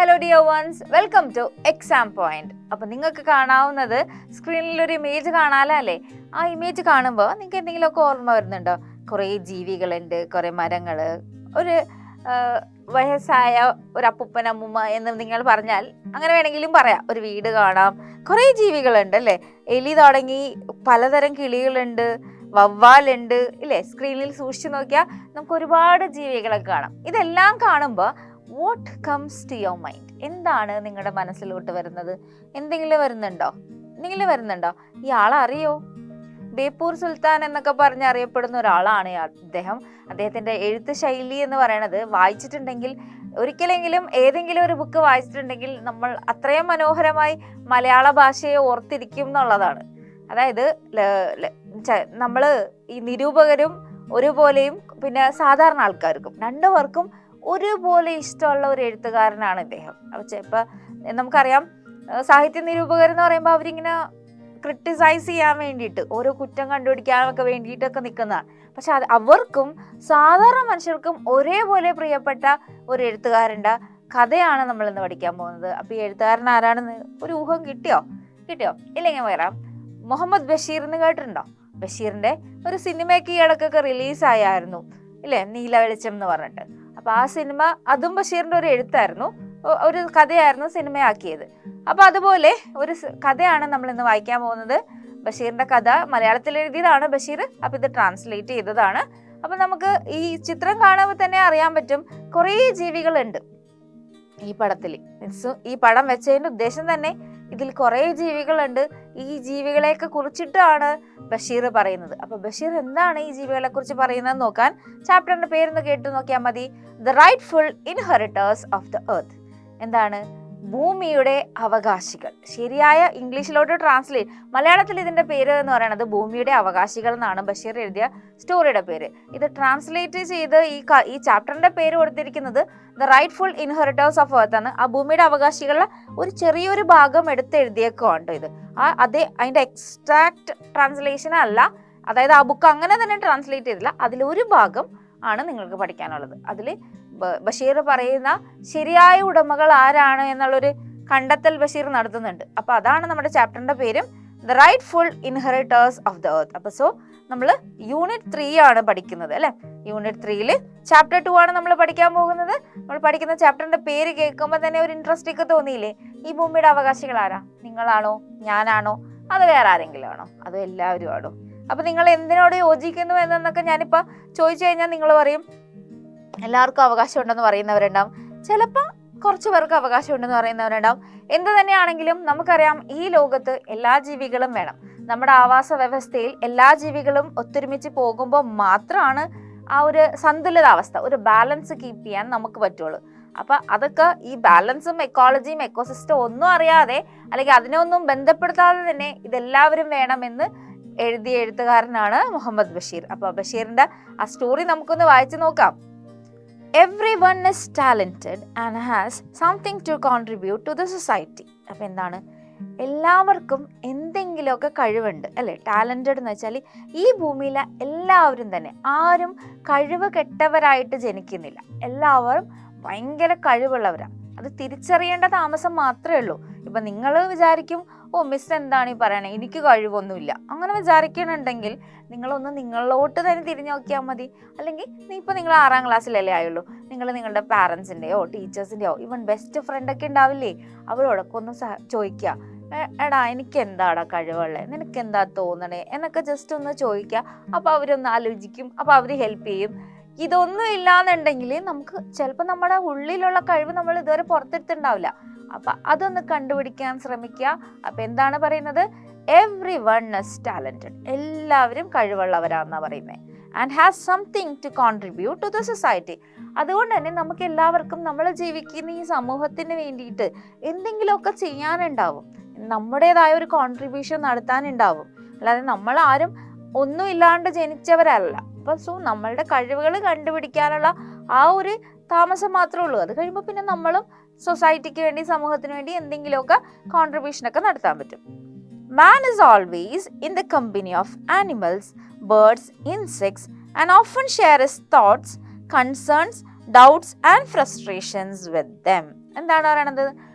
Hello dear ones, welcome two exam point. അപ്പോൾ നിങ്ങൾക്ക് കാണാവുന്നത് സ്ക്രീനിൽ ഒരു ഇമേജ് കാണാലോ അല്ലേ? ആ ഇമേജ് കാണുമ്പോൾ നിങ്ങൾക്ക് എന്തെങ്കിലുമൊക്കെ ഓർമ്മ വരുന്നുണ്ടോ? കുറേ ജീവികളുണ്ട്, കുറേ മരങ്ങൾ, ഒരു വയസ്സായ ഒരു അപ്പൂപ്പൻ അമ്മൂമ്മ എന്ന് നിങ്ങൾ പറഞ്ഞാൽ അങ്ങനെ വേണമെങ്കിലും പറയാം. ഒരു വീട് കാണാം, കുറേ ജീവികളുണ്ട് അല്ലേ? എലി തുടങ്ങി പലതരം കിളികളുണ്ട്, വവ്വാലുണ്ട് ഇല്ലേ? സ്ക്രീനിൽ സൂക്ഷിച്ചു നോക്കിയാൽ നമുക്ക് ഒരുപാട് ജീവികളൊക്കെ കാണാം. ഇതെല്ലാം കാണുമ്പോൾ what comes to your mind? എന്താണ് നിങ്ങളുടെ മനസ്സിലോട്ട് വരുന്നത്? എന്തെങ്കിലും വരുന്നുണ്ടോ? ഈ ആളെ അറിയോ? ബേപ്പൂർ സുൽത്താൻ എന്നൊക്കെ പറഞ്ഞ് അറിയപ്പെടുന്ന ഒരാളാണ് അദ്ദേഹത്തിന്റെ എഴുത്ത് ശൈലി എന്ന് പറയുന്നത്. വായിച്ചിട്ടുണ്ടെങ്കിൽ, ഒരിക്കലെങ്കിലും ഏതെങ്കിലും ഒരു ബുക്ക് വായിച്ചിട്ടുണ്ടെങ്കിൽ നമ്മൾ അത്രയും മനോഹരമായി മലയാള ഭാഷയെ ഓർത്തിരിക്കും എന്നുള്ളതാണ്. അതായത് നമ്മള് ഈ നിരൂപകരും ഒരുപോലെയും പിന്നെ സാധാരണ ആൾക്കാർക്കും രണ്ടുപേർക്കും ഒരുപോലെ ഇഷ്ടമുള്ള ഒരു എഴുത്തുകാരനാണ് ഇദ്ദേഹം. ഇപ്പൊ നമുക്കറിയാം, സാഹിത്യ നിരൂപകർ എന്ന് പറയുമ്പോൾ അവരിങ്ങനെ ക്രിട്ടിസൈസ് ചെയ്യാൻ വേണ്ടിയിട്ട്, ഓരോ കുറ്റം കണ്ടുപിടിക്കാനൊക്കെ വേണ്ടിയിട്ടൊക്കെ നിൽക്കുന്നതാണ്. പക്ഷെ അവർക്കും സാധാരണ മനുഷ്യർക്കും ഒരേപോലെ പ്രിയപ്പെട്ട ഒരു എഴുത്തുകാരൻ്റെ കഥയാണ് നമ്മൾ ഇന്ന് പഠിക്കാൻ പോകുന്നത്. അപ്പൊ ഈ എഴുത്തുകാരൻ ആരാണെന്ന് ഒരു ഊഹം കിട്ടിയോ? ഇല്ലെങ്കിൽ വരാം. മുഹമ്മദ് ബഷീർ എന്ന് കേട്ടിട്ടുണ്ടോ? ബഷീറിന്റെ ഒരു സിനിമയ്ക്ക് ഈയിടക്കൊക്കെ റിലീസായിരുന്നു ഇല്ലേ, നീല വെളിച്ചം എന്ന് പറഞ്ഞിട്ട്. അപ്പൊ ആ സിനിമ, അതും ബഷീറിന്റെ ഒരു എഴുത്തായിരുന്നു, ഒരു കഥയായിരുന്നു സിനിമയാക്കിയത്. അപ്പൊ അതുപോലെ ഒരു കഥയാണ് നമ്മൾ ഇന്ന് വായിക്കാൻ പോകുന്നത്. ബഷീറിന്റെ കഥ മലയാളത്തിൽ എഴുതിയതാണ് ബഷീർ. അപ്പൊ ഇത് ട്രാൻസ്ലേറ്റ് ചെയ്തതാണ്. അപ്പൊ നമുക്ക് ഈ ചിത്രം കാണുമ്പോൾ തന്നെ അറിയാൻ പറ്റും കുറേ ജീവികളുണ്ട് ഈ പടത്തിൽ. ഈ പടം വെച്ചതിന്റെ ഉദ്ദേശം തന്നെ ഇതിൽ കുറേ ജീവികളുണ്ട്. ഈ ജീവികളെയൊക്കെ കുറിച്ചിട്ടാണ് ബഷീർ പറയുന്നത്. അപ്പൊ ബഷീർ എന്താണ് ഈ ജീവികളെ കുറിച്ച് പറയുന്നത് നോക്കാൻ ചാപ്റ്ററിന്റെ പേരൊന്ന് കേട്ടു നോക്കിയാൽ മതി. The rightful inheritors of the earth. എന്താണ്? ഭൂമിയുടെ അവകാശികൾ. ശരിയായ ഇംഗ്ലീഷിലോട്ട് ട്രാൻസ്ലേറ്റ്, മലയാളത്തിൽ ഇതിന്റെ പേര് എന്ന് പറയുന്നത് ഭൂമിയുടെ അവകാശികൾ എന്നാണ് ബഷീർ എഴുതിയ സ്റ്റോറിയുടെ പേര്. ഇത് ട്രാൻസ്ലേറ്റ് ചെയ്ത് ഈ ചാപ്റ്ററിന്റെ പേര് കൊടുത്തിരിക്കുന്നത് the rightful inheritors of earth ആണ്. ആ ഭൂമിയുടെ അവകാശികളുടെ ഒരു ചെറിയൊരു ഭാഗം എടുത്ത് എഴുതിയേക്കുവാണ് ഇത്. അതിന്റെ എക്സ്ട്രാക്ട് ട്രാൻസ്ലേഷൻ അല്ല, അതായത് ആ ബുക്ക് അങ്ങനെ തന്നെ ട്രാൻസ്ലേറ്റ് ചെയ്തില്ല. അതിലൊരു ഭാഗം ആണ് നിങ്ങൾക്ക് പഠിക്കാനുള്ളത്. അതിൽ ബഷീർ പറയുന്ന ശരിയായ ഉടമകൾ ആരാണ് എന്നുള്ളൊരു കണ്ടെത്തൽ ബഷീർ നടത്തുന്നുണ്ട്. അപ്പൊ അതാണ് നമ്മുടെ ചാപ്റ്ററിന്റെ പേരും, the rightful inheritors of the earth. അപ്പൊ നമ്മൾ യൂണിറ്റ് 3 ആണ് പഠിക്കുന്നത് അല്ലെ. യൂണിറ്റ് 3 ചാപ്റ്റർ 2 ആണ് നമ്മൾ പഠിക്കാൻ പോകുന്നത്. നമ്മൾ പഠിക്കുന്ന ചാപ്റ്ററിന്റെ പേര് കേൾക്കുമ്പോൾ തന്നെ ഒരു ഇൻട്രസ്റ്റ് ഒക്കെ തോന്നിയില്ലേ? ഈ ഭൂമിയുടെ അവകാശികൾ ആരാ? നിങ്ങളാണോ? ഞാനാണോ? അത് വേറെ ആരെങ്കിലും ആണോ? അത് എല്ലാവരും ആണോ? അപ്പൊ നിങ്ങൾ എന്തിനോട് യോജിക്കുന്നു എന്നൊക്കെ ഞാനിപ്പോ ചോദിച്ചു കഴിഞ്ഞാൽ നിങ്ങൾ പറയും എല്ലാവർക്കും അവകാശം ഉണ്ടെന്ന് പറയുന്നവരുണ്ടാവും, ചിലപ്പോൾ കുറച്ചു പേർക്ക് അവകാശം ഉണ്ടെന്ന് പറയുന്നവരുണ്ടാവും. എന്ത് തന്നെയാണെങ്കിലും നമുക്കറിയാം, ഈ ലോകത്ത് എല്ലാ ജീവികളും വേണം. നമ്മുടെ ആവാസ വ്യവസ്ഥയിൽ എല്ലാ ജീവികളും ഒത്തൊരുമിച്ച് പോകുമ്പോൾ മാത്രമാണ് ആ ഒരു സന്തുലിതാവസ്ഥ, ഒരു ബാലൻസ് കീപ്പ് ചെയ്യാൻ നമുക്ക് പറ്റുള്ളൂ. അപ്പൊ അതൊക്കെ ഈ ബാലൻസും എക്കോളജിയും എക്കോസിസ്റ്റം ഒന്നും അറിയാതെ, അല്ലെങ്കിൽ അതിനൊന്നും ബന്ധപ്പെടുത്താതെ തന്നെ ഇതെല്ലാവരും വേണമെന്ന് എഴുതിയ എഴുത്തുകാരനാണ് മുഹമ്മദ് ബഷീർ. അപ്പൊ ബഷീറിന്റെ ആ സ്റ്റോറി നമുക്കൊന്ന് വായിച്ചു നോക്കാം. Everyone is talented and has something to contribute to the society. അപ്പം എന്താണ്? എല്ലാവർക്കും എന്തെങ്കിലുമൊക്കെ കഴിവുണ്ട് അല്ലേ? ടാലൻറ്റഡ് എന്ന് വെച്ചാൽ ഈ ഭൂമിയിലെ എല്ലാവരും തന്നെ, ആരും കഴിവ് കെട്ടവരായിട്ട് ജനിക്കുന്നില്ല. എല്ലാവരും ഭയങ്കര കഴിവുള്ളവരാണ്. അത് തിരിച്ചറിയേണ്ട താമസം മാത്രമേ ഉള്ളൂ. ഇപ്പം നിങ്ങൾ വിചാരിക്കും, ഓ മിസ് എന്താണ് ഈ പറയണേ, എനിക്ക് കഴിവൊന്നുമില്ല. അങ്ങനെ വിചാരിക്കണുണ്ടെങ്കിൽ നിങ്ങളൊന്ന് നിങ്ങളോട്ട് തന്നെ തിരിഞ്ഞു നോക്കിയാൽ മതി. അല്ലെങ്കിൽ ഇപ്പം നിങ്ങൾ 6ാം ക്ലാസ്സിലല്ലേ ആയുള്ളൂ, നിങ്ങൾ നിങ്ങളുടെ പാരൻസിൻ്റെയോ ടീച്ചേഴ്സിൻ്റെയോ ഈവൻ ബെസ്റ്റ് ഫ്രണ്ടൊക്കെ ഉണ്ടാവില്ലേ, അവരോടൊക്കെ ഒന്ന് ചോദിക്കുക, എടാ എനിക്ക് എന്താടാ കഴിവുള്ളത്, നിനക്ക് എന്താ തോന്നണേ എന്നൊക്കെ ജസ്റ്റ് ഒന്ന് ചോദിക്കുക. അപ്പോൾ അവരൊന്ന് ആലോചിക്കും, അപ്പോൾ അവർ ഹെൽപ്പ് ചെയ്യും. ഇതൊന്നും ഇല്ലാന്നുണ്ടെങ്കിൽ നമുക്ക് ചിലപ്പോൾ നമ്മുടെ ഉള്ളിലുള്ള കഴിവ് നമ്മൾ ഇതുവരെ പുറത്തെടുത്തിട്ടുണ്ടാവില്ല. അപ്പൊ അതൊന്ന് കണ്ടുപിടിക്കാൻ ശ്രമിക്കുക. അപ്പൊ എന്താണ് പറയുന്നത്? Everyone is talented. എല്ലാവരും കഴിവുള്ളവരാണെന്നാ പറയുന്നത്. And has something to contribute to the society. അതുകൊണ്ട് തന്നെ നമുക്ക് എല്ലാവർക്കും നമ്മൾ ജീവിക്കുന്ന ഈ സമൂഹത്തിന് വേണ്ടിയിട്ട് എന്തെങ്കിലുമൊക്കെ ചെയ്യാനുണ്ടാവും, നമ്മുടേതായ ഒരു കോൺട്രിബ്യൂഷൻ നടത്താനുണ്ടാവും. അല്ലാതെ നമ്മൾ ആരും ഒന്നും ഇല്ലാണ്ട് ജനിച്ചവരല്ല. അപ്പൊ നമ്മളുടെ കഴിവുകൾ കണ്ടുപിടിക്കാനുള്ള ആ ഒരു താമസം മാത്രമേ ഉള്ളൂ. അത് കഴിയുമ്പോൾ പിന്നെ നമ്മളും സൊസൈറ്റിക്ക് വേണ്ടി, സമൂഹത്തിന് വേണ്ടി എന്തെങ്കിലുമൊക്കെ കോൺട്രിബ്യൂഷനൊക്കെ നടത്താൻ പറ്റും. Man is always in the company of animals, birds, insects, and often share his thoughts, concerns, doubts and frustrations with them. എന്താണ് പറയണത്?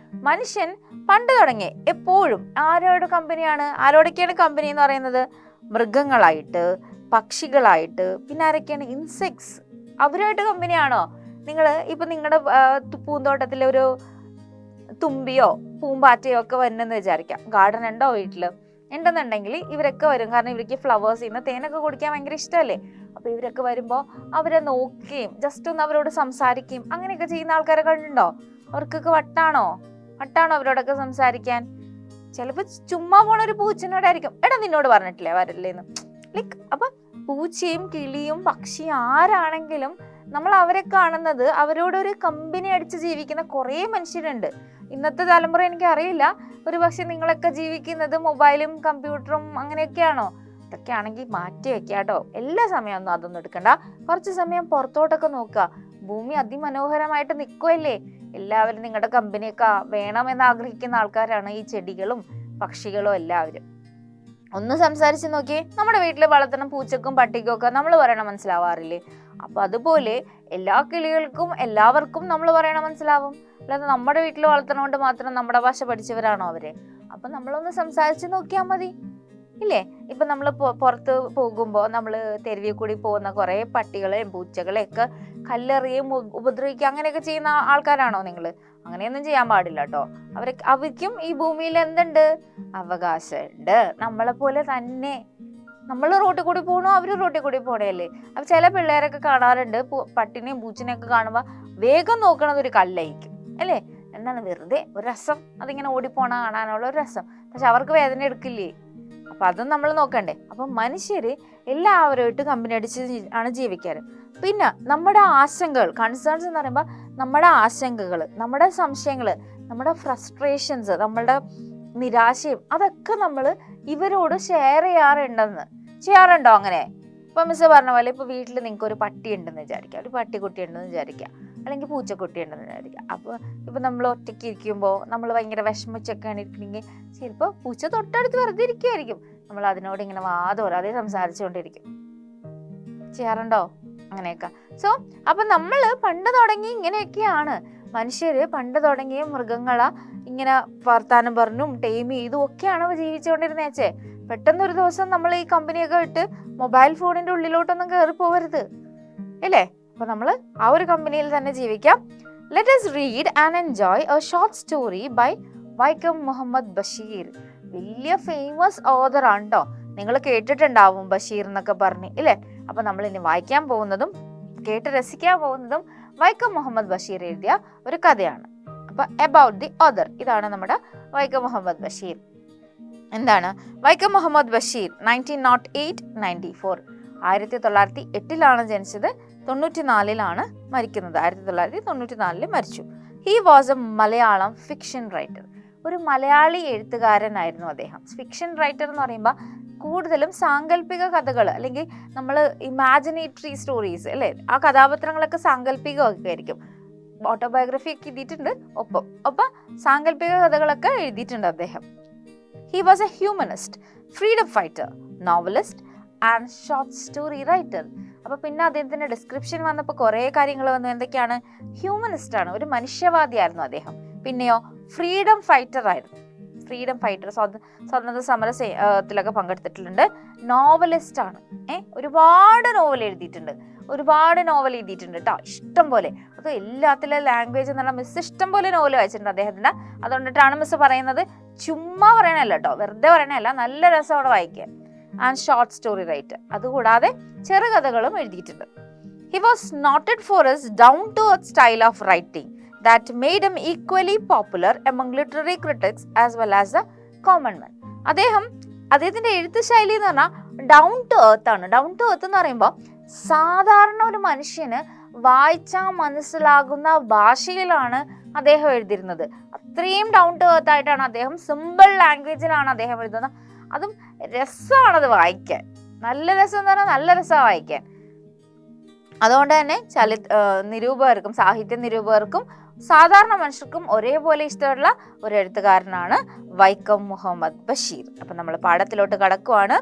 മനുഷ്യൻ പണ്ട് തുടങ്ങി എപ്പോഴും ആരോട് കമ്പനിയാണ്? ആരോടൊക്കെയാണ് കമ്പനി എന്ന് പറയുന്നത്? മൃഗങ്ങളായിട്ട്, പക്ഷികളായിട്ട്, പിന്നെ ആരൊക്കെയാണ്? ഇൻസെക്ട്സ്. അവരുമായിട്ട് കമ്പനിയാണോ? നിങ്ങൾ ഇപ്പൊ നിങ്ങളുടെ പൂന്തോട്ടത്തിലെ ഒരു തുമ്പിയോ പൂമ്പാറ്റയോ ഒക്കെ വരുന്നെന്ന് വിചാരിക്കാം. ഗാർഡൻ ഉണ്ടോ വീട്ടില്? ഉണ്ടെന്നുണ്ടെങ്കിൽ ഇവരൊക്കെ വരും. കാരണം ഇവർക്ക് ഫ്ലവേഴ്സിൽ നിന്ന് തേനൊക്കെ കുടിക്കാൻ ഭയങ്കര ഇഷ്ടമല്ലേ. അപ്പൊ ഇവരൊക്കെ വരുമ്പോ അവരെ നോക്കുകയും ജസ്റ്റ് ഒന്ന് അവരോട് സംസാരിക്കുകയും അങ്ങനെയൊക്കെ ചെയ്യുന്ന ആൾക്കാരെ കണ്ടുണ്ടോ? അവർക്കൊക്കെ വട്ടാണോ അവരോടൊക്കെ സംസാരിക്കാൻ? ചിലപ്പോ ചുമ്മാ പോണ ഒരു പൂച്ചനോടായിരിക്കും, എടാ നിന്നോട് പറഞ്ഞിട്ടില്ലേ വരല്ലേന്ന്. ലൈക്ക് അപ്പൊ പൂച്ചയും കിളിയും പക്ഷിയും ആരാണെങ്കിലും നമ്മൾ അവരെ കാണുന്നത് അവരോടൊരു കമ്പനി അടിച്ച് ജീവിക്കുന്ന കുറേ മനുഷ്യരുണ്ട്. ഇന്നത്തെ തലമുറ എനിക്ക് അറിയില്ല, ഒരു പക്ഷെ നിങ്ങളൊക്കെ ജീവിക്കുന്നത് മൊബൈലും കമ്പ്യൂട്ടറും അങ്ങനെയൊക്കെയാണോ? അതൊക്കെ ആണെങ്കിൽ മാറ്റി വെക്കാട്ടോ. എല്ലാ സമയമൊന്നും അതൊന്നും എടുക്കണ്ട. കുറച്ച് സമയം പുറത്തോട്ടൊക്കെ നോക്കുക. ഭൂമി അതിമനോഹരമായിട്ട് നിൽക്കുമല്ലേ. എല്ലാവരും നിങ്ങളുടെ കമ്പനിയൊക്കെ വേണമെന്ന് ആഗ്രഹിക്കുന്ന ആൾക്കാരാണ് ഈ ചെടികളും പക്ഷികളും എല്ലാവരും. ഒന്ന് സംസാരിച്ച് നോക്കിയേ. നമ്മുടെ വീട്ടിൽ വളർത്തുന്ന പൂച്ചക്കും പട്ടിക്കും ഒക്കെ നമ്മൾ പറയണ മനസ്സിലാവാറില്ലേ? അപ്പൊ അതുപോലെ എല്ലാ കിളികൾക്കും എല്ലാവർക്കും നമ്മൾ പറയണ മനസ്സിലാവും. അല്ലാതെ നമ്മുടെ വീട്ടിൽ വളർത്തണോണ്ട് മാത്രം നമ്മുടെ ഭാഷ പഠിച്ചവരാണോ അവര്? അപ്പൊ നമ്മളൊന്ന് സംസാരിച്ച് നോക്കിയാൽ മതി, ഇല്ലേ? ഇപ്പൊ നമ്മൾ പുറത്ത് പോകുമ്പോൾ നമ്മൾ തെരുവിൽ കൂടി പോകുന്ന കുറെ പട്ടികളെയും പൂച്ചകളെയും ഒക്കെ കല്ലെറിയും ഉപദ്രവിക്കുക അങ്ങനെയൊക്കെ ചെയ്യുന്ന ആൾക്കാരാണോ നിങ്ങൾ? അങ്ങനെയൊന്നും ചെയ്യാൻ പാടില്ല കേട്ടോ. അവർക്കും ഈ ഭൂമിയിൽ എന്തുണ്ട്? അവകാശമുണ്ട്. നമ്മളെ പോലെ തന്നെ. നമ്മൾ റോട്ടിൽ കൂടി പോകണോ, അവര് റോട്ടിൽ കൂടി പോണേല്ലേ. അപ്പൊ ചില പിള്ളേരൊക്കെ കാണാറുണ്ട് പട്ടിനെയും പൂച്ചിനെയും ഒക്കെ കാണുമ്പോ വേഗം നോക്കണത് ഒരു കല്ലായിരിക്കും, അല്ലേ? എന്താണ് വെറുതെ ഒരു രസം, അതിങ്ങനെ ഓടിപ്പോണ കാണാനുള്ള ഒരു രസം. പക്ഷെ അവർക്ക് വേദന എടുക്കില്ലേ? അപ്പൊ അതും നമ്മൾ നോക്കണ്ടേ. അപ്പൊ മനുഷ്യര് എല്ലാവരുമായിട്ട് കമ്പനി അടിച്ച് ആണ് ജീവിക്കാറ്. പിന്നെ നമ്മുടെ ആശങ്കകൾ, കൺസേൺസ് എന്ന് പറയുമ്പോൾ നമ്മുടെ ആശങ്കകൾ, നമ്മുടെ സംശയങ്ങൾ, നമ്മുടെ ഫ്രസ്ട്രേഷൻസ്, നമ്മളുടെ നിരാശയും അതൊക്കെ നമ്മൾ ഇവരോട് ഷെയർ ചെയ്യാറുണ്ടോ? അങ്ങനെ ഇപ്പൊ മിസ് പറഞ്ഞ പോലെ ഇപ്പൊ വീട്ടിൽ നിങ്ങൾക്ക് ഒരു പട്ടി ഉണ്ടെന്ന് വിചാരിക്കുക, ഒരു പട്ടിക്കുട്ടി ഉണ്ടെന്ന് വിചാരിക്കുക, അല്ലെങ്കിൽ പൂച്ചക്കുട്ടി ഉണ്ടെന്ന് വിചാരിക്കുക. അപ്പൊ ഇപ്പൊ നമ്മൾ ഒറ്റയ്ക്ക് ഇരിക്കുമ്പോൾ നമ്മൾ ഭയങ്കര വിഷമിച്ചൊക്കെയാണ് ഇരിക്കണമെങ്കിൽ ചിലപ്പോൾ പൂച്ച തൊട്ടടുത്ത് വെറുതെ ഇരിക്കുമായിരിക്കും. നമ്മൾ അതിനോട് ഇങ്ങനെ വാതോരാതെ സംസാരിച്ചുകൊണ്ടിരിക്കും. ചെയ്യാറുണ്ടോ അങ്ങനെയൊക്കെ? സോ അപ്പൊ നമ്മൾ പണ്ട് തുടങ്ങി ഇങ്ങനെയൊക്കെയാണ് മനുഷ്യര് പണ്ട് തുടങ്ങിയ മൃഗങ്ങളെ ഇങ്ങനെ വർത്താനം പറഞ്ഞും ടൈം ചെയ്തും ഒക്കെയാണ് ജീവിച്ചുകൊണ്ടിരുന്നേച്ചേ. പെട്ടെന്നൊരു ദിവസം നമ്മൾ ഈ കമ്പനിയൊക്കെ വിട്ട് മൊബൈൽ ഫോണിന്റെ ഉള്ളിലോട്ടൊന്നും കയറി പോവരുത്, അല്ലേ? അപ്പൊ നമ്മൾ ആ ഒരു കമ്പനിയിൽ തന്നെ ജീവിക്കാം. Let us read and enjoy a short story by Vaikom Muhammad Basheer. വലിയ ഫേമസ് ഓതർ ആണ് കേട്ടോ. നിങ്ങൾ കേട്ടിട്ടുണ്ടാവും ബഷീർ എന്നൊക്കെ പറഞ്ഞ്, ഇല്ലേ? അപ്പൊ നമ്മൾ ഇനി വായിക്കാൻ പോകുന്നതും കേട്ട് രസിക്കാൻ പോകുന്നതും വൈക്കം മുഹമ്മദ് ബഷീർ എഴുതിയ ഒരു കഥയാണ്. അപ്പൊ അബൌട്ട് ദി ഓതർ, ഇതാണ് നമ്മുടെ വൈക്കം മുഹമ്മദ് ബഷീർ. എന്താണ് വൈക്കം മുഹമ്മദ് ബഷീർ? 1908-94, 1908 ജനിച്ചത്, 94 മരിക്കുന്നത്. 1994 മരിച്ചു. He was A Malayalam fiction writer. ഒരു മലയാളി എഴുത്തുകാരനായിരുന്നു അദ്ദേഹം. ഫിക്ഷൻ റൈറ്റർ എന്ന് പറയുമ്പോൾ കൂടുതലും സാങ്കല്പിക കഥകൾ, അല്ലെങ്കിൽ നമ്മൾ ഇമാജിനേറ്ററി സ്റ്റോറീസ്, അല്ലേ? ആ കഥാപാത്രങ്ങളൊക്കെ സാങ്കല്പികമൊക്കെ ആയിരിക്കും. ഓട്ടോബയോഗ്രഫി ഒക്കെ എഴുതിയിട്ടുണ്ട്, ഒപ്പം സാങ്കല്പിക കഥകളൊക്കെ എഴുതിയിട്ടുണ്ട് അദ്ദേഹം. He was a humanist, freedom fighter, novelist and short story writer. അപ്പൊ പിന്നെ അദ്ദേഹത്തിന്റെ ഡിസ്ക്രിപ്ഷൻ വന്നപ്പോൾ കുറേ കാര്യങ്ങൾ വന്നു. എന്തൊക്കെയാണ്? ഹ്യൂമനിസ്റ്റ് ആണ്, ഒരു മനുഷ്യവാദിയായിരുന്നു അദ്ദേഹം. പിന്നെയോ ഫ്രീഡം ഫൈറ്റർ ആയിരുന്നു. ഫ്രീഡം ഫൈറ്റർ, സ്വാതന്ത്ര്യ സമരത്തിലൊക്കെ പങ്കെടുത്തിട്ടുണ്ട്. നോവലിസ്റ്റ് ആണ്. ഒരുപാട് നോവൽ എഴുതിയിട്ടുണ്ട് കേട്ടോ, ഇഷ്ടം പോലെ. അത് എല്ലാത്തിലെ ലാംഗ്വേജ് എന്നുള്ള മിസ് ഇഷ്ടം പോലെ നോവൽ വായിച്ചിട്ടുണ്ട് അദ്ദേഹത്തിന്റെ. അതുകൊണ്ടിട്ടാണ് മിസ് പറയുന്നത്, ചുമ്മാ പറയണല്ല കേട്ടോ, വെറുതെ പറയണല്ല, നല്ല രസമാണ് വായിക്കാൻ. And short story writer. അതുകൂടാതെ ചെറുകഥകളും എഴുതിയിട്ടുണ്ട്. He was noted for his down to earth style of writing that made him equally popular among literary critics as well as the common man. അദ്ദേഹത്തിന്റെ എഴുത്ത് ശൈലി എന്ന് പറഞ്ഞാൽ ഡൗൺ ടു എർത്ത് ആണ്. Down to earth എന്ന് പറയുമ്പോൾ സാധാരണ ഒരു മനുഷ്യന് വായിച്ചാൽ മനസ്സിലാകുന്ന ഭാഷയിലാണ് അദ്ദേഹം എഴുതിയിരുന്നത്. അത്രയും ഡൗൺ ടു എർത്ത് ആയിട്ടാണ് അദ്ദേഹം, സിമ്പിൾ ലാംഗ്വേജിലാണ് അദ്ദേഹം എഴുതുന്നത്. അതും രസമാണത് വായിക്കാൻ. നല്ല രസം എന്ന് പറഞ്ഞാൽ നല്ല രസമാണ് വായിക്കാൻ. അതുകൊണ്ട് തന്നെ നിരൂപകർക്കും സാഹിത്യ നിരൂപകർക്കും സാധാരണ മനുഷ്യർക്കും ഒരേപോലെ ഇഷ്ടമുള്ള ഒരു എഴുത്തുകാരനാണ് വൈക്കം മുഹമ്മദ് ബഷീർ. അപ്പം നമ്മൾ പാഠത്തിലോട്ട് കടക്കുവാണ്,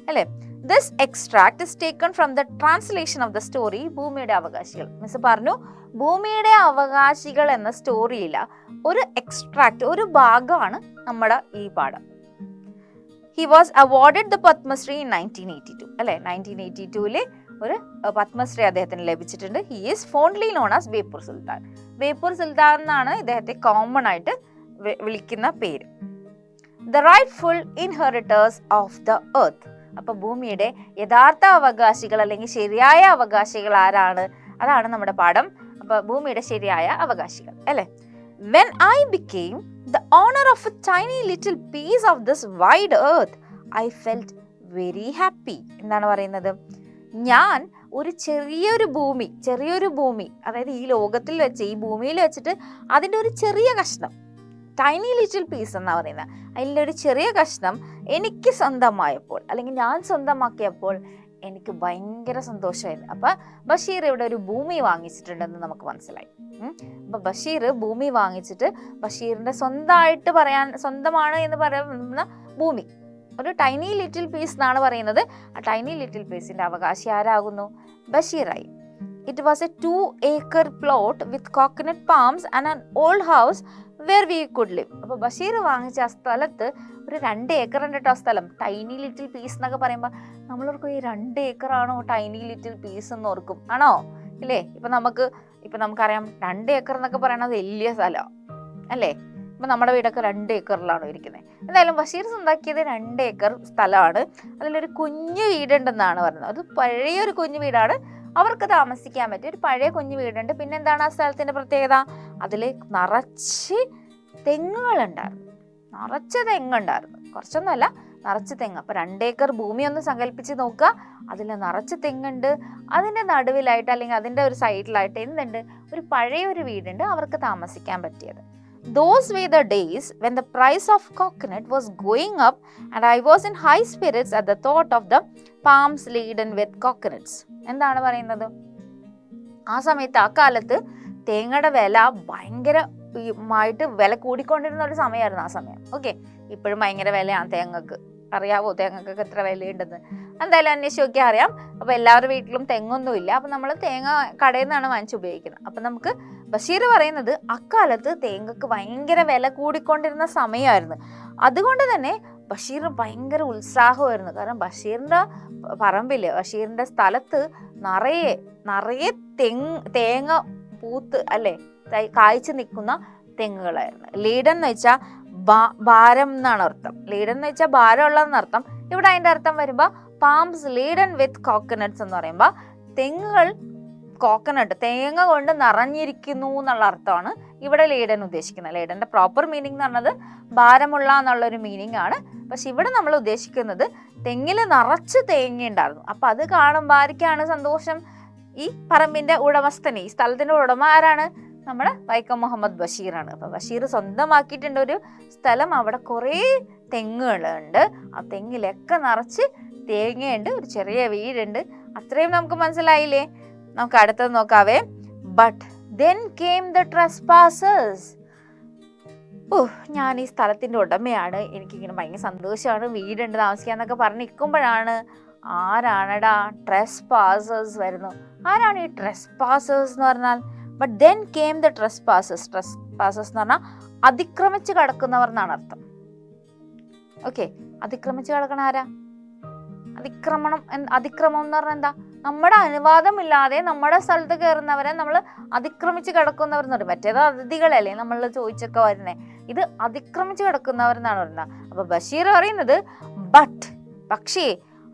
അല്ലേ? This extract is taken from the translation of the story ഭൂമിയുടെ അവകാശികൾ. മിസ് പറഞ്ഞു ഭൂമിയുടെ അവകാശികൾ എന്ന സ്റ്റോറിയില ഒരു എക്സ്ട്രാക്ട്, ഒരു ഭാഗമാണ് നമ്മുടെ ഈ പാഠം. He was awarded the Padmasri in 1982. അല്ലെ, 1982 ഒരു പത്മശ്രീ അദ്ദേഹത്തിന് ലഭിച്ചിട്ടുണ്ട്. He is fondly known as Beypore Sultan. Beypore Sultan എന്നാണ് ഇദ്ദേഹത്തെ കോമൺ ആയിട്ട് വിളിക്കുന്ന പേര്. The rightful inheritors of the earth. അപ്പൊ ഭൂമിയുടെ യഥാർത്ഥ അവകാശികൾ അല്ലെങ്കിൽ ശരിയായ അവകാശികൾ ആരാണ്? അതാണ് നമ്മുടെ പാഠം. അപ്പൊ ഭൂമിയുടെ ശരിയായ അവകാശികൾ അല്ലെ. When I became the owner of a tiny little piece of this wide earth, I felt very happy. എന്താണ് പറയുന്നത്? ഞാൻ ഒരു ചെറിയൊരു ഭൂമി, അതായത് ഈ ലോകത്തിൽ വെച്ച്, ഈ ഭൂമിയിൽ വെച്ചിട്ട് അതിൻ്റെ ഒരു ചെറിയ കഷ്ണം, ടൈനി ലിറ്റിൽ പീസ് എന്നാ പറയുന്നത്, അതിൻ്റെ ഒരു ചെറിയ കഷ്ണം എനിക്ക് സ്വന്തമായപ്പോൾ അല്ലെങ്കിൽ ഞാൻ സ്വന്തമാക്കിയപ്പോൾ എനിക്ക് ഭയങ്കര സന്തോഷമായിരുന്നു. അപ്പൊ ബഷീർ ഇവിടെ ഒരു ഭൂമി വാങ്ങിച്ചിട്ടുണ്ടെന്ന് നമുക്ക് മനസ്സിലായി. അപ്പൊ ബഷീർ ഭൂമി വാങ്ങിച്ചിട്ട് ബഷീറിന്റെ സ്വന്തമാണ് എന്ന് പറയുന്ന ഭൂമി ഒരു ടൈനി ലിറ്റിൽ പീസ് എന്നാണ് പറയുന്നത്. ആ ടൈനി ലിറ്റിൽ പീസിന്റെ അവകാശി ആരാകുന്നു? ബഷീറായി. It was a 2-acre plot with coconut palms and an old house where we could live. അപ്പോൾ ബഷീർ വാങ്ങിച്ച ആ സ്ഥലത്ത് ഒരു 2 ഏക്കർ ഉണ്ട് കേട്ടോ സ്ഥലം. ടൈനി ലിറ്റിൽ പീസ് എന്നൊക്കെ പറയുമ്പോൾ നമ്മളോർക്കും ഈ 2 ഏക്കർ ആണോ ടൈനി ലിറ്റിൽ പീസ് എന്ന് ഓർക്കും, ആണോ? ഇല്ലേ? ഇപ്പൊ നമുക്കറിയാം 2 ഏക്കർ എന്നൊക്കെ പറയണത് വലിയ സ്ഥലമാണ് അല്ലേ. ഇപ്പൊ നമ്മുടെ വീടൊക്കെ 2 ഏക്കറിലാണോ ഇരിക്കുന്നത്? എന്തായാലും ബഷീർ സ്വന്താക്കിയത് 2 ഏക്കർ സ്ഥലമാണ്. അതിലൊരു കുഞ്ഞു വീടുണ്ടെന്നാണ് പറയുന്നത്. അത് പഴയൊരു കുഞ്ഞു വീടാണ്, അവർക്ക് താമസിക്കാൻ പറ്റിയ ഒരു പഴയ കുഞ്ഞു വീടുണ്ട്. പിന്നെ എന്താണ് ആ സ്ഥലത്തിന്റെ പ്രത്യേകത? അതിൽ നിറച്ച് തെങ്ങുകളുണ്ടായിരുന്നു, കുറച്ചൊന്നുമല്ല, നിറച്ച് തെങ്ങ്. അപ്പൊ 2 ഏക്കർ ഭൂമി ഒന്ന് സങ്കല്പിച്ച് നോക്കുക. അതിൽ നിറച്ച് തെങ്ങുണ്ട്. അതിന്റെ നടുവിലായിട്ട് അല്ലെങ്കിൽ അതിന്റെ ഒരു സൈഡിലായിട്ട് എന്തുണ്ട്? ഒരു പഴയൊരു വീടുണ്ട്, അവർക്ക് താമസിക്കാൻ പറ്റിയത്. Those were the days when the price of coconut was going up and I was in high spirits at the thought of the palms laden with coconuts. എന്താണ് പറയുന്നത്? ആ സമയത്ത്, ആ കാലത്ത് തേങ്ങയുടെ വില ഭയങ്കരമായിട്ട് വില കൂടിക്കൊണ്ടിരുന്ന ഒരു സമയമായിരുന്നു ആ സമയം. ഓക്കെ, ഇപ്പോഴും ഭയങ്കര വിലയാണ് തേങ്ങക്ക്. അറിയാവോ തേങ്ങക്കൊക്കെ എത്ര വിലയുണ്ടെന്ന്? എന്തായാലും അന്വേഷിച്ച് നോക്കിയാൽ അറിയാം. അപ്പൊ എല്ലാവരുടെ വീട്ടിലും തെങ്ങൊന്നും ഇല്ല. അപ്പൊ നമ്മൾ തേങ്ങ കടയിൽ നിന്നാണ് വാങ്ങിച്ച് ഉപയോഗിക്കുന്നത്. അപ്പൊ നമുക്ക് ബഷീർ പറയുന്നത് അക്കാലത്ത് തേങ്ങക്ക് ഭയങ്കര വില കൂടിക്കൊണ്ടിരുന്ന സമയമായിരുന്നു. അതുകൊണ്ട് തന്നെ ബഷീർ ഭയങ്കര ഉത്സാഹമായിരുന്നു. കാരണം ബഷീറിന്റെ പറമ്പില്, ബഷീറിന്റെ സ്ഥലത്ത് നിറയെ തേങ്ങ പൂത്ത് അല്ലെ കായ്ച്ചു നിൽക്കുന്ന തെങ്ങുകളായിരുന്നു. ലീഡൻ എന്ന് വെച്ചാൽ ഭാരം എന്നാണ് അർത്ഥം. ലീഡൻ എന്ന് വെച്ചാൽ ഭാരമുള്ളതെന്നർത്ഥം. ഇവിടെ അതിന്റെ അർത്ഥം വരുമ്പോ പാംസ് ലീഡൻ വിത്ത് കോക്കനട്ട്സ് എന്ന് പറയുമ്പോ തെങ്ങുകൾ തേങ്ങ കൊണ്ട് നിറഞ്ഞിരിക്കുന്നു എന്നുള്ള അർത്ഥമാണ് ഇവിടെ ലീഡൻ ഉദ്ദേശിക്കുന്നത്. ലീഡന്റെ പ്രോപ്പർ മീനിങ് എന്ന് പറഞ്ഞത് ഭാരമുള്ള എന്നുള്ളൊരു മീനിങ് ആണ്. പക്ഷെ ഇവിടെ നമ്മൾ ഉദ്ദേശിക്കുന്നത് തെങ്ങിൽ നിറച്ച് തേങ്ങ ഉണ്ടായിരുന്നു. അപ്പൊ അത് കാണുമ്പോൾ ആർക്കാണ് സന്തോഷം? ഈ പറമ്പിന്റെ ഉടമസ്ഥന്, ഈ സ്ഥലത്തിന്റെ ഉടമ ആരാണ്? നമ്മുടെ വൈക്കം മുഹമ്മദ് ബഷീറാണ്. അപ്പൊ ബഷീർ സ്വന്തമാക്കിയിട്ടുണ്ട് ഒരു സ്ഥലം. അവിടെ കുറേ തെങ്ങുകളുണ്ട്. ആ തെങ്ങിലൊക്കെ നിറച്ച് തേങ്ങയുണ്ട്, ഒരു ചെറിയ വീടുണ്ട്. അത്രയും നമുക്ക് മനസ്സിലായില്ലേ? നമുക്ക് അടുത്തത് നോക്കാവേ. But then came the trespassers. ഞാൻ ഈ സ്ഥലത്തിന്റെ ഉടമയാണ്, എനിക്കിങ്ങനെ ഭയങ്കര സന്തോഷമാണ്, വീടുണ്ട് താമസിക്കാന്നൊക്കെ പറഞ്ഞ് നിൽക്കുമ്പോഴാണ് ആരാണടാ ട്രസ്പാസേഴ്സ് വരുന്നു. ആരാണ് ഈ ട്രസ്പാസേഴ്സ് എന്ന് പറഞ്ഞാൽ? But then came the trespassers. Trespassers എന്ന് പറഞ്ഞാൽ അതിക്രമിച്ച് കടക്കുന്നവർ എന്നാണ് അർത്ഥം. ഓക്കെ, അതിക്രമിച്ച് കടക്കണ ആരാ? അതിക്രമം എന്ന് പറഞ്ഞാൽ എന്താ? നമ്മുടെ അനുവാദമില്ലാതെ നമ്മുടെ സ്ഥലത്ത് കയറുന്നവരെ നമ്മൾ അതിക്രമിച്ച് കിടക്കുന്നവർ എന്ന് പറയും. മറ്റേത് അതിഥികളല്ലേ നമ്മൾ ചോദിച്ചൊക്കെ വരുന്നേ. ഇത് അതിക്രമിച്ച് കിടക്കുന്നവർ എന്നാണ് പറയുന്നത്. അപ്പൊ ബഷീർ പറയുന്നത് പക്ഷേ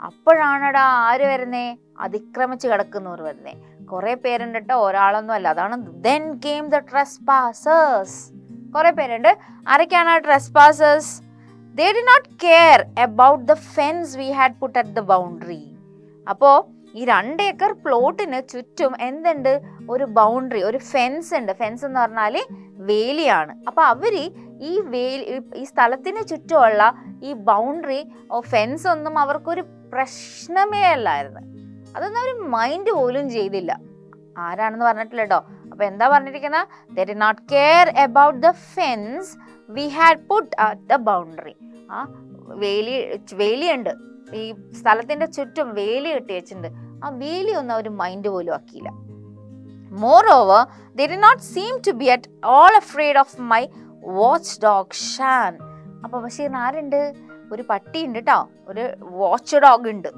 അപ്പോഴാണടാ ആര് വരുന്നേ? അതിക്രമിച്ച് കിടക്കുന്നവർ വരുന്നേ. കുറെ പേരുണ്ട് കേട്ടോ, ഒരാളൊന്നും അല്ല. അതാണ് then came the trespassers. കുറെ പേരുണ്ട്. ആരൊക്കെയാണ് trespassers? They did not care about the fence we had put at the boundary. അപ്പോ ഈ 2 ഏക്കർ പ്ലോട്ടിന് ചുറ്റും എന്തുണ്ട്? ഒരു ബൗണ്ടറി, ഒരു ഫെൻസ് ഉണ്ട്. ഫെൻസ് എന്ന് പറഞ്ഞാല് വേലിയാണ്. അപ്പൊ അവര് ഈ സ്ഥലത്തിന് ചുറ്റുമുള്ള ഈ ബൗണ്ടറി ഫെൻസ് ഒന്നും അവർക്കൊരു പ്രശ്നമേ അല്ലായിരുന്നു. അതൊന്നും അവർ മൈൻഡ് പോലും ചെയ്തില്ല. ആരാണെന്ന് പറഞ്ഞിട്ടില്ല കേട്ടോ. അപ്പൊ എന്താ പറഞ്ഞിരിക്കുന്നത്? They did not care about the fence we had put at the boundary. ആ വേലിയുണ്ട്. ഈ സ്ഥലത്തിന്റെ ചുറ്റും വേലി കെട്ടി വെച്ചിട്ടുണ്ട്. ആ വേലി ഒന്നും അവർ മൈൻഡ് പോലും ആക്കിയില്ല. Moreover, they did not seem to be at all afraid of my watchdog Shan. അപ്പോൾ ബഷീറിന് ആരുണ്ട്? ഒരു പട്ടി ഉണ്ട് കേട്ടോ, ഒരു വാച്ച് ഡോഗ് ഉണ്ട്.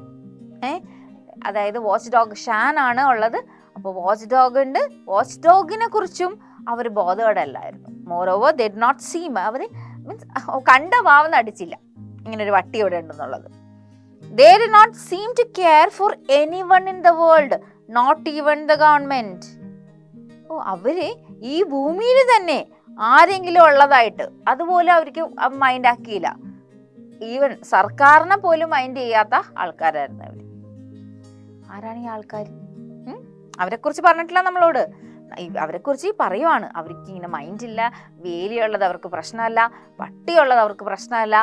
അതായത് വാച്ച് ഡോഗ് ഷാൻ ആണ് ഉള്ളത്. അപ്പോൾ വാച്ച് ഡോഗ് ഉണ്ട്. വാച്ച് ഡോഗിനെ കുറിച്ചും അവർ ബോധവടല്ലായിരുന്നു. Moreover, they did not seem, അവർ മീൻസ് കണ്ട ഭാവം നടിച്ചില്ല ഇങ്ങനെ ഒരു പട്ടി ഇവിടെ ഉണ്ടെന്നുള്ളത്. They did not seem to care for anyone in the world, not even the government. അവര് ഈ ഭൂമിയിൽ തന്നെ ആരെങ്കിലും ഉള്ളതായിട്ട് അതുപോലെ അവർക്ക് മൈൻഡ് ആക്കിയില്ല. ഈവൻ സർക്കാരിനെ പോലും മൈൻഡ് ചെയ്യാത്ത ആൾക്കാരായിരുന്നു അവര്. ആരാണ് ഈ ആൾക്കാർ? അവരെ കുറിച്ച് പറഞ്ഞിട്ടില്ല നമ്മളോട്. അവരെ കുറിച്ച് പറയുവാണ്. അവർക്ക് ഇങ്ങനെ മൈൻഡില്ല, വേലിയുള്ളത് അവർക്ക് പ്രശ്നമല്ല, പട്ടിയുള്ളത് അവർക്ക് പ്രശ്നമല്ല.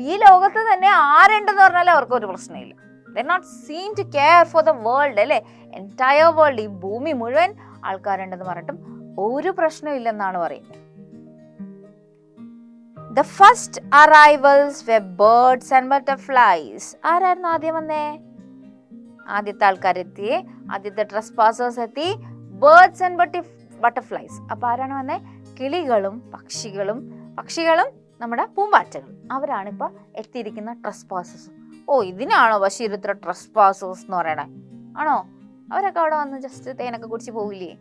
ഈ ലോകത്ത് തന്നെ ആരുണ്ടെന്ന് പറഞ്ഞാലും അവർക്ക് ഒരു പ്രശ്നമില്ല. They not seem to care for the world, അല്ലേ? എൻറ്റയർ വേൾഡ്, ഈ ഭൂമി മുഴുവൻ ആൾക്കാരുണ്ടെന്ന് പറഞ്ഞിട്ടും ഒരു പ്രശ്നമില്ലെന്നാണ് പറയുന്നത്. The first arrivals were birds and butterflies. ആരായിരുന്നു ആദ്യം വന്നേ? ആദ്യത്തെ ആൾക്കാരെത്തിയേ, ആദ്യത്തെ ട്രസ്പാസേഴ്സ് എത്തി, ബേർഡ്സ് ആൻഡ് ബട്ടർഫ്ലൈസ്. അപ്പൊ ആരാണ് വന്നേ? കിളികളും പക്ഷികളും നമ്മുടെ പൂമ്പാറ്റകളും. അവരാണ് ഇപ്പൊ എത്തിയിരിക്കുന്ന ട്രസ്പാസേഴ്സ്. ഇതിനാണോ ബഷീർ ഇത്ര ട്രസ്പാസേഴ്സ് എന്ന് പറയണേ? ആണോ? അവരൊക്കെ അവിടെ വന്ന് ജസ്റ്റ് തേനൊക്കെ കുടിച്ച് പോവില്ലേ?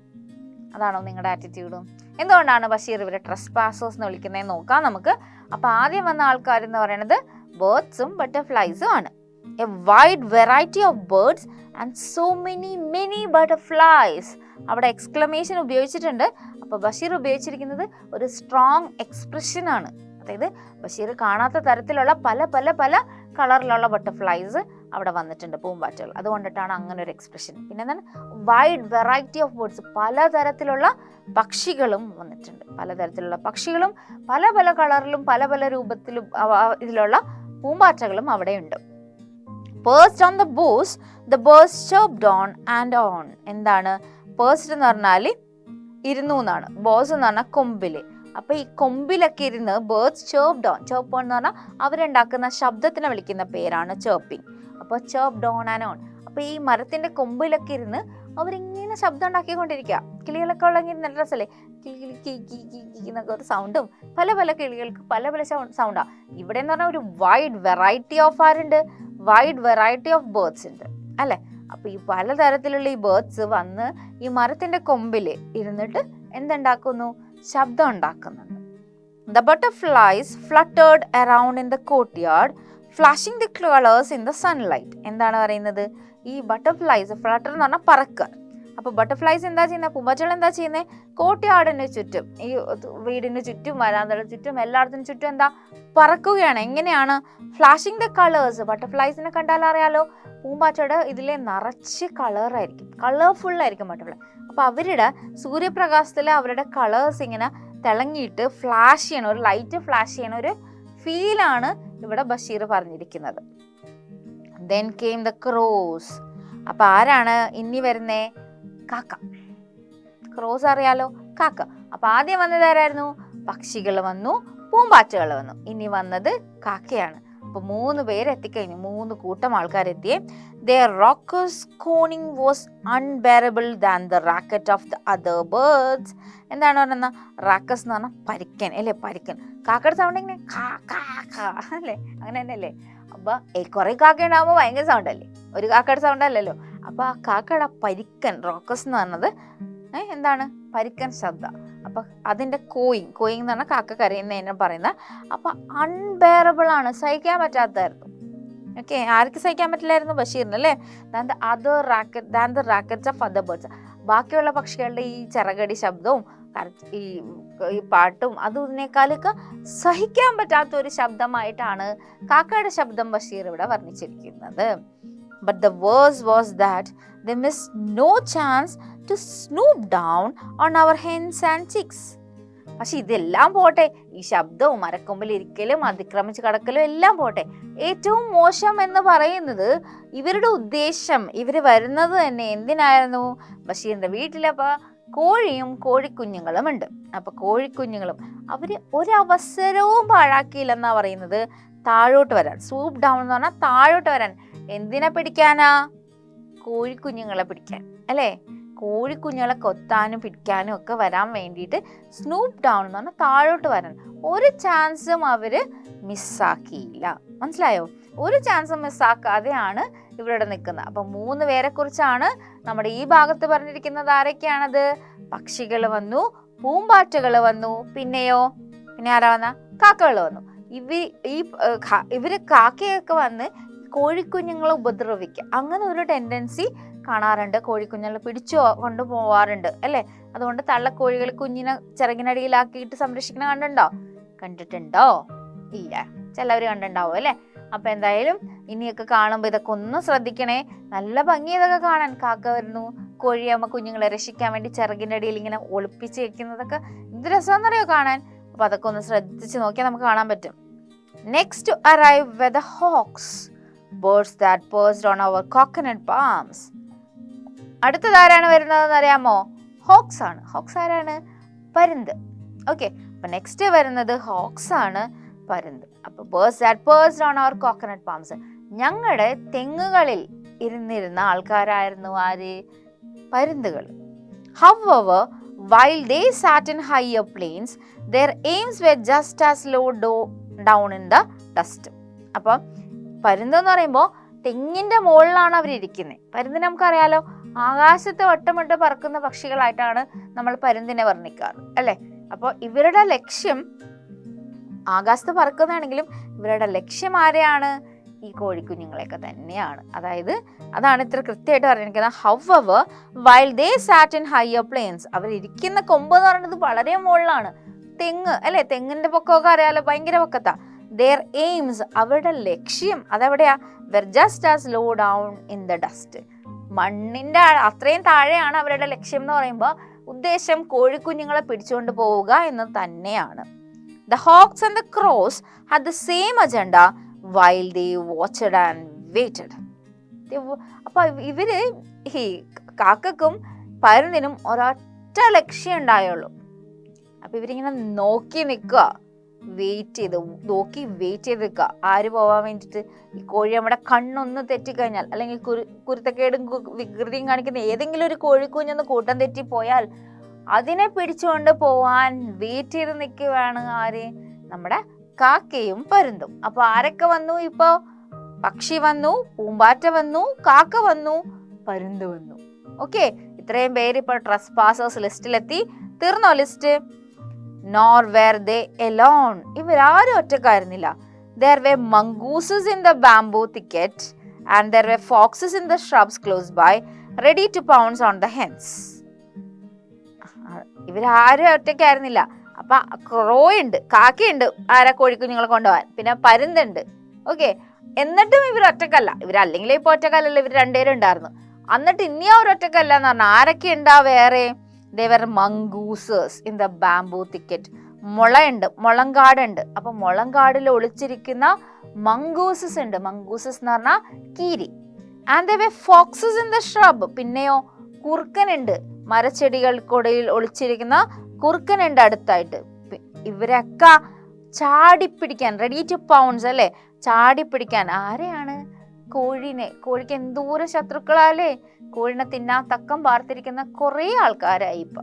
അതാണോ നിങ്ങളുടെ ആറ്റിറ്റ്യൂഡും? എന്തുകൊണ്ടാണ് ബഷീർ ഇവരെ ട്രസ്പാസേഴ്സ് എന്ന് വിളിക്കുന്നതെന്ന് നോക്കാം നമുക്ക്. അപ്പൊ ആദ്യം വന്ന ആൾക്കാർ എന്ന് പറയുന്നത് ബേർഡ്സും ബട്ടർഫ്ലൈസും ആണ്. A wide variety of birds and so many butterflies. അവിടെ എക്സ്ക്ലമേഷൻ ഉപയോഗിച്ചിട്ടുണ്ട്. അപ്പോൾ ബഷീർ ഉപയോഗിച്ചിരിക്കുന്നത് ഒരു സ്ട്രോങ് എക്സ്പ്രഷൻ ആണ്. അതായത് ബഷീർ കാണാത്ത തരത്തിലുള്ള പല കളറിലുള്ള ബട്ടർഫ്ലൈസ് അവിടെ വന്നിട്ടുണ്ട്, പൂമ്പാറ്റകൾ. അതുകൊണ്ടിട്ടാണ് അങ്ങനെ ഒരു എക്സ്പ്രഷൻ. പിന്നെ എന്താണ്? വൈഡ് വെറൈറ്റി ഓഫ് ബേർഡ്സ്, പലതരത്തിലുള്ള പക്ഷികളും വന്നിട്ടുണ്ട്. പലതരത്തിലുള്ള പക്ഷികളും പല കളറിലും പല രൂപത്തിലും ഇതിലുള്ള പൂമ്പാറ്റകളും അവിടെയുണ്ട്. Perched on the boughs, the birds chirped on and on. എന്താണ് perched എന്ന് പറഞ്ഞാൽ ഇരുന്നു എന്നാണ്. ബോസ് എന്ന് പറഞ്ഞാൽ കൊമ്പില്. അപ്പൊ ഈ കൊമ്പിലൊക്കെ ഇരുന്ന് birds chirped on. chirp on എന്ന് പറഞ്ഞാൽ അവരുണ്ടാക്കുന്ന ശബ്ദത്തിനെ വിളിക്കുന്ന പേരാണ് chirping. അപ്പോൾ chirped on and on. അപ്പൊ ഈ മരത്തിന്റെ കൊമ്പിലൊക്കെ ഇരുന്ന് അവരിങ്ങനെ ശബ്ദം ഉണ്ടാക്കിക്കൊണ്ടിരിക്കുക. കിളികളൊക്കെ ഉള്ളെങ്കിൽ നല്ല രസമല്ലേ? എന്നൊക്കെ ഒരു സൗണ്ടും പല കിളികൾക്ക് പല സൗണ്ടാ. ഇവിടെ എന്ന് പറഞ്ഞാൽ ഒരു വൈഡ് വെറൈറ്റി ഓഫ് ആരുണ്ട്? വൈഡ് വെറൈറ്റി ഓഫ് ബേർഡ്സ് ഉണ്ട്, അല്ലെ? അപ്പൊ ഈ പലതരത്തിലുള്ള ഈ ബേർഡ്സ് വന്ന് ഈ മരത്തിന്റെ കൊമ്പിൽ ഇരുന്നിട്ട് എന്തുണ്ടാക്കുന്നു? ശബ്ദം ഉണ്ടാക്കുന്നുണ്ട്. The butterflies fluttered around in the courtyard, flashing the colors in the sunlight. എന്താണ് പറയുന്നത്? ഈ ബട്ടർഫ്ലൈസ്, ഫ്ലട്ടർ എന്ന് പറഞ്ഞാൽ പറക്കുക. അപ്പൊ ബട്ടർഫ്ലൈസ് എന്താ ചെയ്യുന്നത്? പൂമ്പാറ്റകൾ എന്താ ചെയ്യുന്നത്? കോർട്ട്യാർഡിന് ചുറ്റും, ഈ വീടിന് ചുറ്റും വരാന്തയുടെ ചുറ്റും എല്ലായിടത്തിനും ചുറ്റും എന്താ പറക്കുകയാണ്. എങ്ങനെയാണ്? Flashing the colours. ബട്ടർഫ്ലൈസിനെ കണ്ടാൽ അറിയാലോ, പൂമ്പാറ്റയുടെ ഇതിലെ നിറച്ച് കളറായിരിക്കും, കളർഫുൾ ആയിരിക്കും ബട്ടർഫ്ലൈ. അപ്പൊ അവരുടെ സൂര്യപ്രകാശത്തിൽ അവരുടെ കളേഴ്സ് ഇങ്ങനെ തിളങ്ങിയിട്ട് ഫ്ലാഷ് ചെയ്യണ, ഒരു ലൈറ്റ് ഫ്ലാഷ് ചെയ്യണ ഒരു ഫീലാണ് ഇവിടെ ബഷീർ പറഞ്ഞിരിക്കുന്നത്. Then came the crows. അപ്പൊ ആരാണ് ഇനി വരുന്നേ? കാക്ക. ക്രോസ് അറിയാലോ, കാക്ക. അപ്പൊ ആദ്യം വന്നത് ആരായിരുന്നു? പക്ഷികൾ വന്നു, പൂമ്പാറ്റകൾ വന്നു. ഇനി വന്നത് കാക്കയാണ്. അപ്പൊ 3 പേര് എത്തിക്കഴിഞ്ഞു, 3 കൂട്ടം ആൾക്കാരെത്തിയേ. Their raucous cawing was unbearable than the racket of the other birds. എന്താണ് പറയുന്നത്? റാക്കസ് എന്ന് പറഞ്ഞാൽ പരിക്കൻ, അല്ലേ? പരിക്കൻ. കാക്കയുടെ സൗണ്ട് എങ്ങനെ? അല്ലേ? അങ്ങനെ തന്നെ അല്ലേ? അപ്പൊ കുറെ കാക്ക ഉണ്ടാകുമ്പോൾ ഭയങ്കര സൗണ്ട് അല്ലേ? ഒരു കാക്കയുടെ സൗണ്ട് അല്ലല്ലോ. അപ്പൊ ആ കാക്കയുടെ പരിക്കൻ, റോക്കസ് എന്ന് പറഞ്ഞത് എന്താണ്? പരിക്കൻ ശബ്ദ. അപ്പൊ അതിന്റെ കോയിങ് എന്ന് പറഞ്ഞാൽ കാക്ക കരയുന്നതിനെ പറയുന്ന. അപ്പൊ അൺബെയറബിൾ ആണ്, സഹിക്കാൻ പറ്റാത്തായിരുന്നു. ഓക്കെ, ആർക്ക് സഹിക്കാൻ പറ്റില്ലായിരുന്നു? ബഷീറിന്, അല്ലേ? Than the rackets of other birds. ബാക്കിയുള്ള പക്ഷികളുടെ ഈ ചിറകടി ശബ്ദവും ഈ പാട്ടും അതിനേക്കാളൊക്കെ സഹിക്കാൻ പറ്റാത്ത ഒരു ശബ്ദമായിട്ടാണ് കാക്കയുടെ ശബ്ദം ബഷീർ ഇവിടെ വർണ്ണിച്ചിരിക്കുന്നത്. But the worst was that they missed no chance to snoop down on our hens and chicks. പക്ഷെ ഇതെല്ലാം പോട്ടെ, ഈ ശബ്ദവും മരക്കൊമ്പിൽ ഇരിക്കലും അതിക്രമിച്ച് കടക്കലും എല്ലാം പോട്ടെ, ഏറ്റവും മോശം എന്ന് പറയുന്നത് ഇവരുടെ ഉദ്ദേശം. ഇവർ വരുന്നത് തന്നെ എന്തിനായിരുന്നു? ബഷീറിന്റെ വീട്ടിലപ്പോ കോഴിയും കോഴിക്കുഞ്ഞുങ്ങളും ഉണ്ട്. അപ്പൊ കോഴിക്കുഞ്ഞുങ്ങളും അവര് ഒരവസരവും പാഴാക്കിയില്ലെന്നാ പറയുന്നത്. താഴോട്ട് വരാൻ. സ്വൂപ്പ് ഡൗൺ എന്ന് പറഞ്ഞാൽ താഴോട്ട് വരാൻ. എന്തിനെ പിടിക്കാനാ? കോഴിക്കുഞ്ഞുങ്ങളെ പിടിക്കാൻ അല്ലേ? കോഴിക്കുഞ്ഞുങ്ങളെ കൊത്താനും പിടിക്കാനും ഒക്കെ വരാൻ വേണ്ടിയിട്ട് സ്നൂപ്പ് ഡൗൺ എന്ന് പറഞ്ഞാൽ താഴോട്ട് വരാൻ. ഒരു ചാൻസും അവര് മിസ്സാക്കിയില്ല. മനസ്സിലായോ? ഒരു ചാൻസും മിസ്സാക്കാതെയാണ് ഇവരുടെ നിൽക്കുന്നത്. അപ്പൊ 3 പേരെ കുറിച്ചാണ് നമ്മുടെ ഈ ഭാഗത്ത് പറഞ്ഞിരിക്കുന്നത്. ആരൊക്കെയാണത്? പക്ഷികൾ വന്നു, പൂമ്പാറ്റകൾ വന്നു, പിന്നെ ആരാ വന്ന? കാക്കകൾ വന്നു. ഇവര് കാക്കയൊക്കെ വന്ന് കോഴിക്കുഞ്ഞുങ്ങളെ ഉപദ്രവിക്കുക, അങ്ങനെ ഒരു ടെൻഡൻസി കാണാറുണ്ട്. കോഴിക്കുഞ്ഞുങ്ങളെ പിടിച്ചു കൊണ്ടുപോവാറുണ്ട് അല്ലേ? അതുകൊണ്ട് തള്ളക്കോഴികൾ കുഞ്ഞിനെ ചിറകിനടിയിലാക്കിയിട്ട് സംരക്ഷിക്കണം കണ്ടിട്ടുണ്ടോ? ഇല്ല, ചിലവര് കണ്ടിട്ടുണ്ടാവും അല്ലേ? അപ്പൊ എന്തായാലും ഇനിയൊക്കെ കാണുമ്പോ ഇതൊക്കെ ഒന്ന് ശ്രദ്ധിക്കണേ. നല്ല ഭംഗി ഇതൊക്കെ കാണാൻ. കാക്ക വരുന്നു, കോഴിയമ്മ കുഞ്ഞുങ്ങളെ രക്ഷിക്കാൻ വേണ്ടി ചിറകിന്റെ അടിയിൽ ഇങ്ങനെ ഒളിപ്പിച്ച് വെക്കുന്നതൊക്കെ എന്ത് രസമാണെന്നറിയോ കാണാൻ. അപ്പൊ അതൊക്കെ ഒന്ന് ശ്രദ്ധിച്ച് നോക്കിയാൽ നമുക്ക് കാണാൻ പറ്റും. Next to arrive were the hawks, birds that perched on our coconut palms. അടുത്തത് ആരാണ് വരുന്നതെന്ന് അറിയാമോ? ഹോക്സ് ആണ്. ഹോക്സ് ആരാണ്? പരുന്ത്. ഓക്കെ, അപ്പൊ നെക്സ്റ്റ് വരുന്നത് ഹോക്സ് ആണ്, പരുന്ത്. അപ്പൊ birds that perched on our coconut palms, ഞങ്ങളുടെ തെങ്ങുകളിൽ ഇരുന്നിരുന്ന ആൾക്കാരായിരുന്നു ആര്? പരുന്തുകൾ. However, while they sat in higher planes, their aims were just as low down in the dust. അപ്പം പരുന്ത് എന്ന് പറയുമ്പോൾ തെങ്ങിന്റെ മുകളിലാണ് അവരിയ്ക്കുന്നത്. പരുന്തിനെ നമുക്കറിയാലോ, ആകാശത്ത് വട്ടമിട്ട് പറക്കുന്ന പക്ഷികളായിട്ടാണ് നമ്മൾ പരുന്തിനെ വർണ്ണിക്കാറ് അല്ലെ? അപ്പോൾ ഇവരുടെ ലക്ഷ്യം ആകാശത്ത് പറക്കുന്നതാണെങ്കിലും ഇവരുടെ ലക്ഷ്യം ആരെയാണ്? ഈ കോഴിക്കുഞ്ഞുങ്ങളെയൊക്കെ തന്നെയാണ്. അതാണ് ഇത്ര കൃത്യമായിട്ട് പറഞ്ഞിരിക്കുന്നത്. However, while they sat in higher planes, അവരിയ്ക്കുന്ന കൊമ്പ് എന്ന് പറയുന്നത് വളരെ മുകളിലാണ്. തെങ്ങ് അല്ലെ? തെങ്ങിന്റെ പൊക്കമൊക്കെ അറിയാലോ, ഭയങ്കര പൊക്കത്താ. Their aims, അവരുടെ ലക്ഷ്യം അതെവിടെയാ? were just as low down in the dust. മണ്ണിന്റെ അത്രയും താഴെയാണ് അവരുടെ ലക്ഷ്യം എന്ന് പറയുമ്പോൾ ഉദ്ദേശം കോഴിക്കുഞ്ഞുങ്ങളെ പിടിച്ചുകൊണ്ട് പോവുക എന്ന് തന്നെയാണ്. The hawks and the crows had the same agenda while they watched and waited. അപ്പൊ ഇവര് ഈ കാക്കക്കും പരുന്തിനും ഒരൊറ്റ ലക്ഷ്യം ഉണ്ടായുള്ളൂ. അപ്പൊ ഇവരിങ്ങനെ നോക്കി നിൽക്കുക, വെയിറ്റ് ചെയ്ത് നിൽക്കുക. ആര് പോവാൻ വേണ്ടിയിട്ട്? ഈ കോഴി നമ്മുടെ കണ്ണൊന്ന് തെറ്റിക്കഴിഞ്ഞാൽ, അല്ലെങ്കിൽ കുരുത്തക്കേടും വികൃതിയും കാണിക്കുന്ന ഏതെങ്കിലും ഒരു കോഴിക്കുഞ്ഞൊന്ന് കൂട്ടം തെറ്റിപ്പോയാൽ അതിനെ പിടിച്ചുകൊണ്ട് പോവാൻ വെയിറ്റ് ചെയ്ത് നിൽക്കുകയാണ് ആര്? നമ്മുടെ കാക്കയും പരുന്തും. അപ്പൊ ആരൊക്കെ വന്നു? ഇപ്പൊ പക്ഷി വന്നു, പൂമ്പാറ്റ വന്നു, കാക്ക വന്നു, പരുന്ത് വന്നു. ഓക്കെ, ഇത്രയും പേര് ഇപ്പൊ ട്രസ്പാസേഴ്സ് ലിസ്റ്റിലെത്തി. തീർന്നോ list? Nor were they alone. ഇവരാരും ഒറ്റക്കായിരുന്നില്ല. There were mongooses in the bamboo thicket and there were foxes in the shrubs close by, ready to pounce on the hens. ഇവരാരും ഒറ്റക്കായിരുന്നില്ല. അപ്പൊ ക്രോ ഉണ്ട്, കാക്കയുണ്ട് ആരാ കോഴിക്കുഞ്ഞുങ്ങളെ കൊണ്ടുപോകാൻ, പിന്നെ പരുന്തുണ്ട്. ഓക്കെ, എന്നിട്ടും ഇവർ ഒറ്റക്കല്ല. ഇവരല്ലെങ്കിൽ ഇപ്പൊ ഒറ്റക്കല്ലല്ലോ, ഇവർ രണ്ടുപേരും ഉണ്ടായിരുന്നു. എന്നിട്ട് ഇനി അവർ ഒറ്റക്കല്ല എന്ന് പറഞ്ഞാൽ ആരൊക്കെ ഉണ്ടാ വേറെ? They were mongooses in the bamboo thicket. മുളയുണ്ട്, മുളങ്കാടുണ്ട്. അപ്പൊ മുളങ്കാടിൽ ഒളിച്ചിരിക്കുന്ന മംഗൂസസ് ഉണ്ട്. മംഗൂസസ് എന്ന് പറഞ്ഞാൽ കീരി. And there were foxes in the shrub. പിന്നെയോ കുറുക്കനുണ്ട്, മരച്ചെടികൾക്കൊടയിൽ ഒളിച്ചിരിക്കുന്ന കുറുക്കനുണ്ട് അടുത്തായിട്ട്. ഇവരൊക്കെ ചാടിപ്പിടിക്കാൻ റെഡി ടു പൗൺസ് അല്ലെ? ചാടിപ്പിടിക്കാൻ ആരെയാണ്? കോഴിക്ക് എന്തോരം ശത്രുക്കളല്ലേ? കോഴിനെ തിന്നാൻ തക്കം പാർത്തിരിക്കുന്ന കുറെ ആൾക്കാരായി ഇപ്പൊ.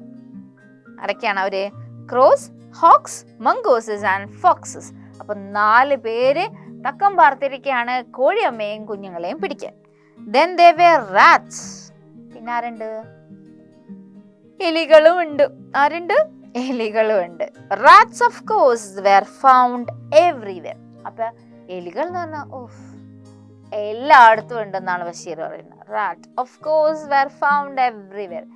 ആരൊക്കെയാണ് അവര്? Crows, hawks, mongooses and foxes. അപ്പൊ 4 പേര് തക്കം പാർത്തിരിക്കുകയാണ് കോഴിയമ്മയും കുഞ്ഞുങ്ങളെയും പിടിക്കാൻ. Then there were rats. പിന്നെ ആരുണ്ട്? എലികളും ഉണ്ട്. ആരുണ്ട്? എലികളും ഉണ്ട്. Rats of course were found everywhere. അപ്പൊ എലികൾ എന്ന് പറഞ്ഞാൽ എല്ലായിടത്തും ഉണ്ടെന്നാണ് ബഷീർ പറയുന്നത്. Rat of course were found everywhere.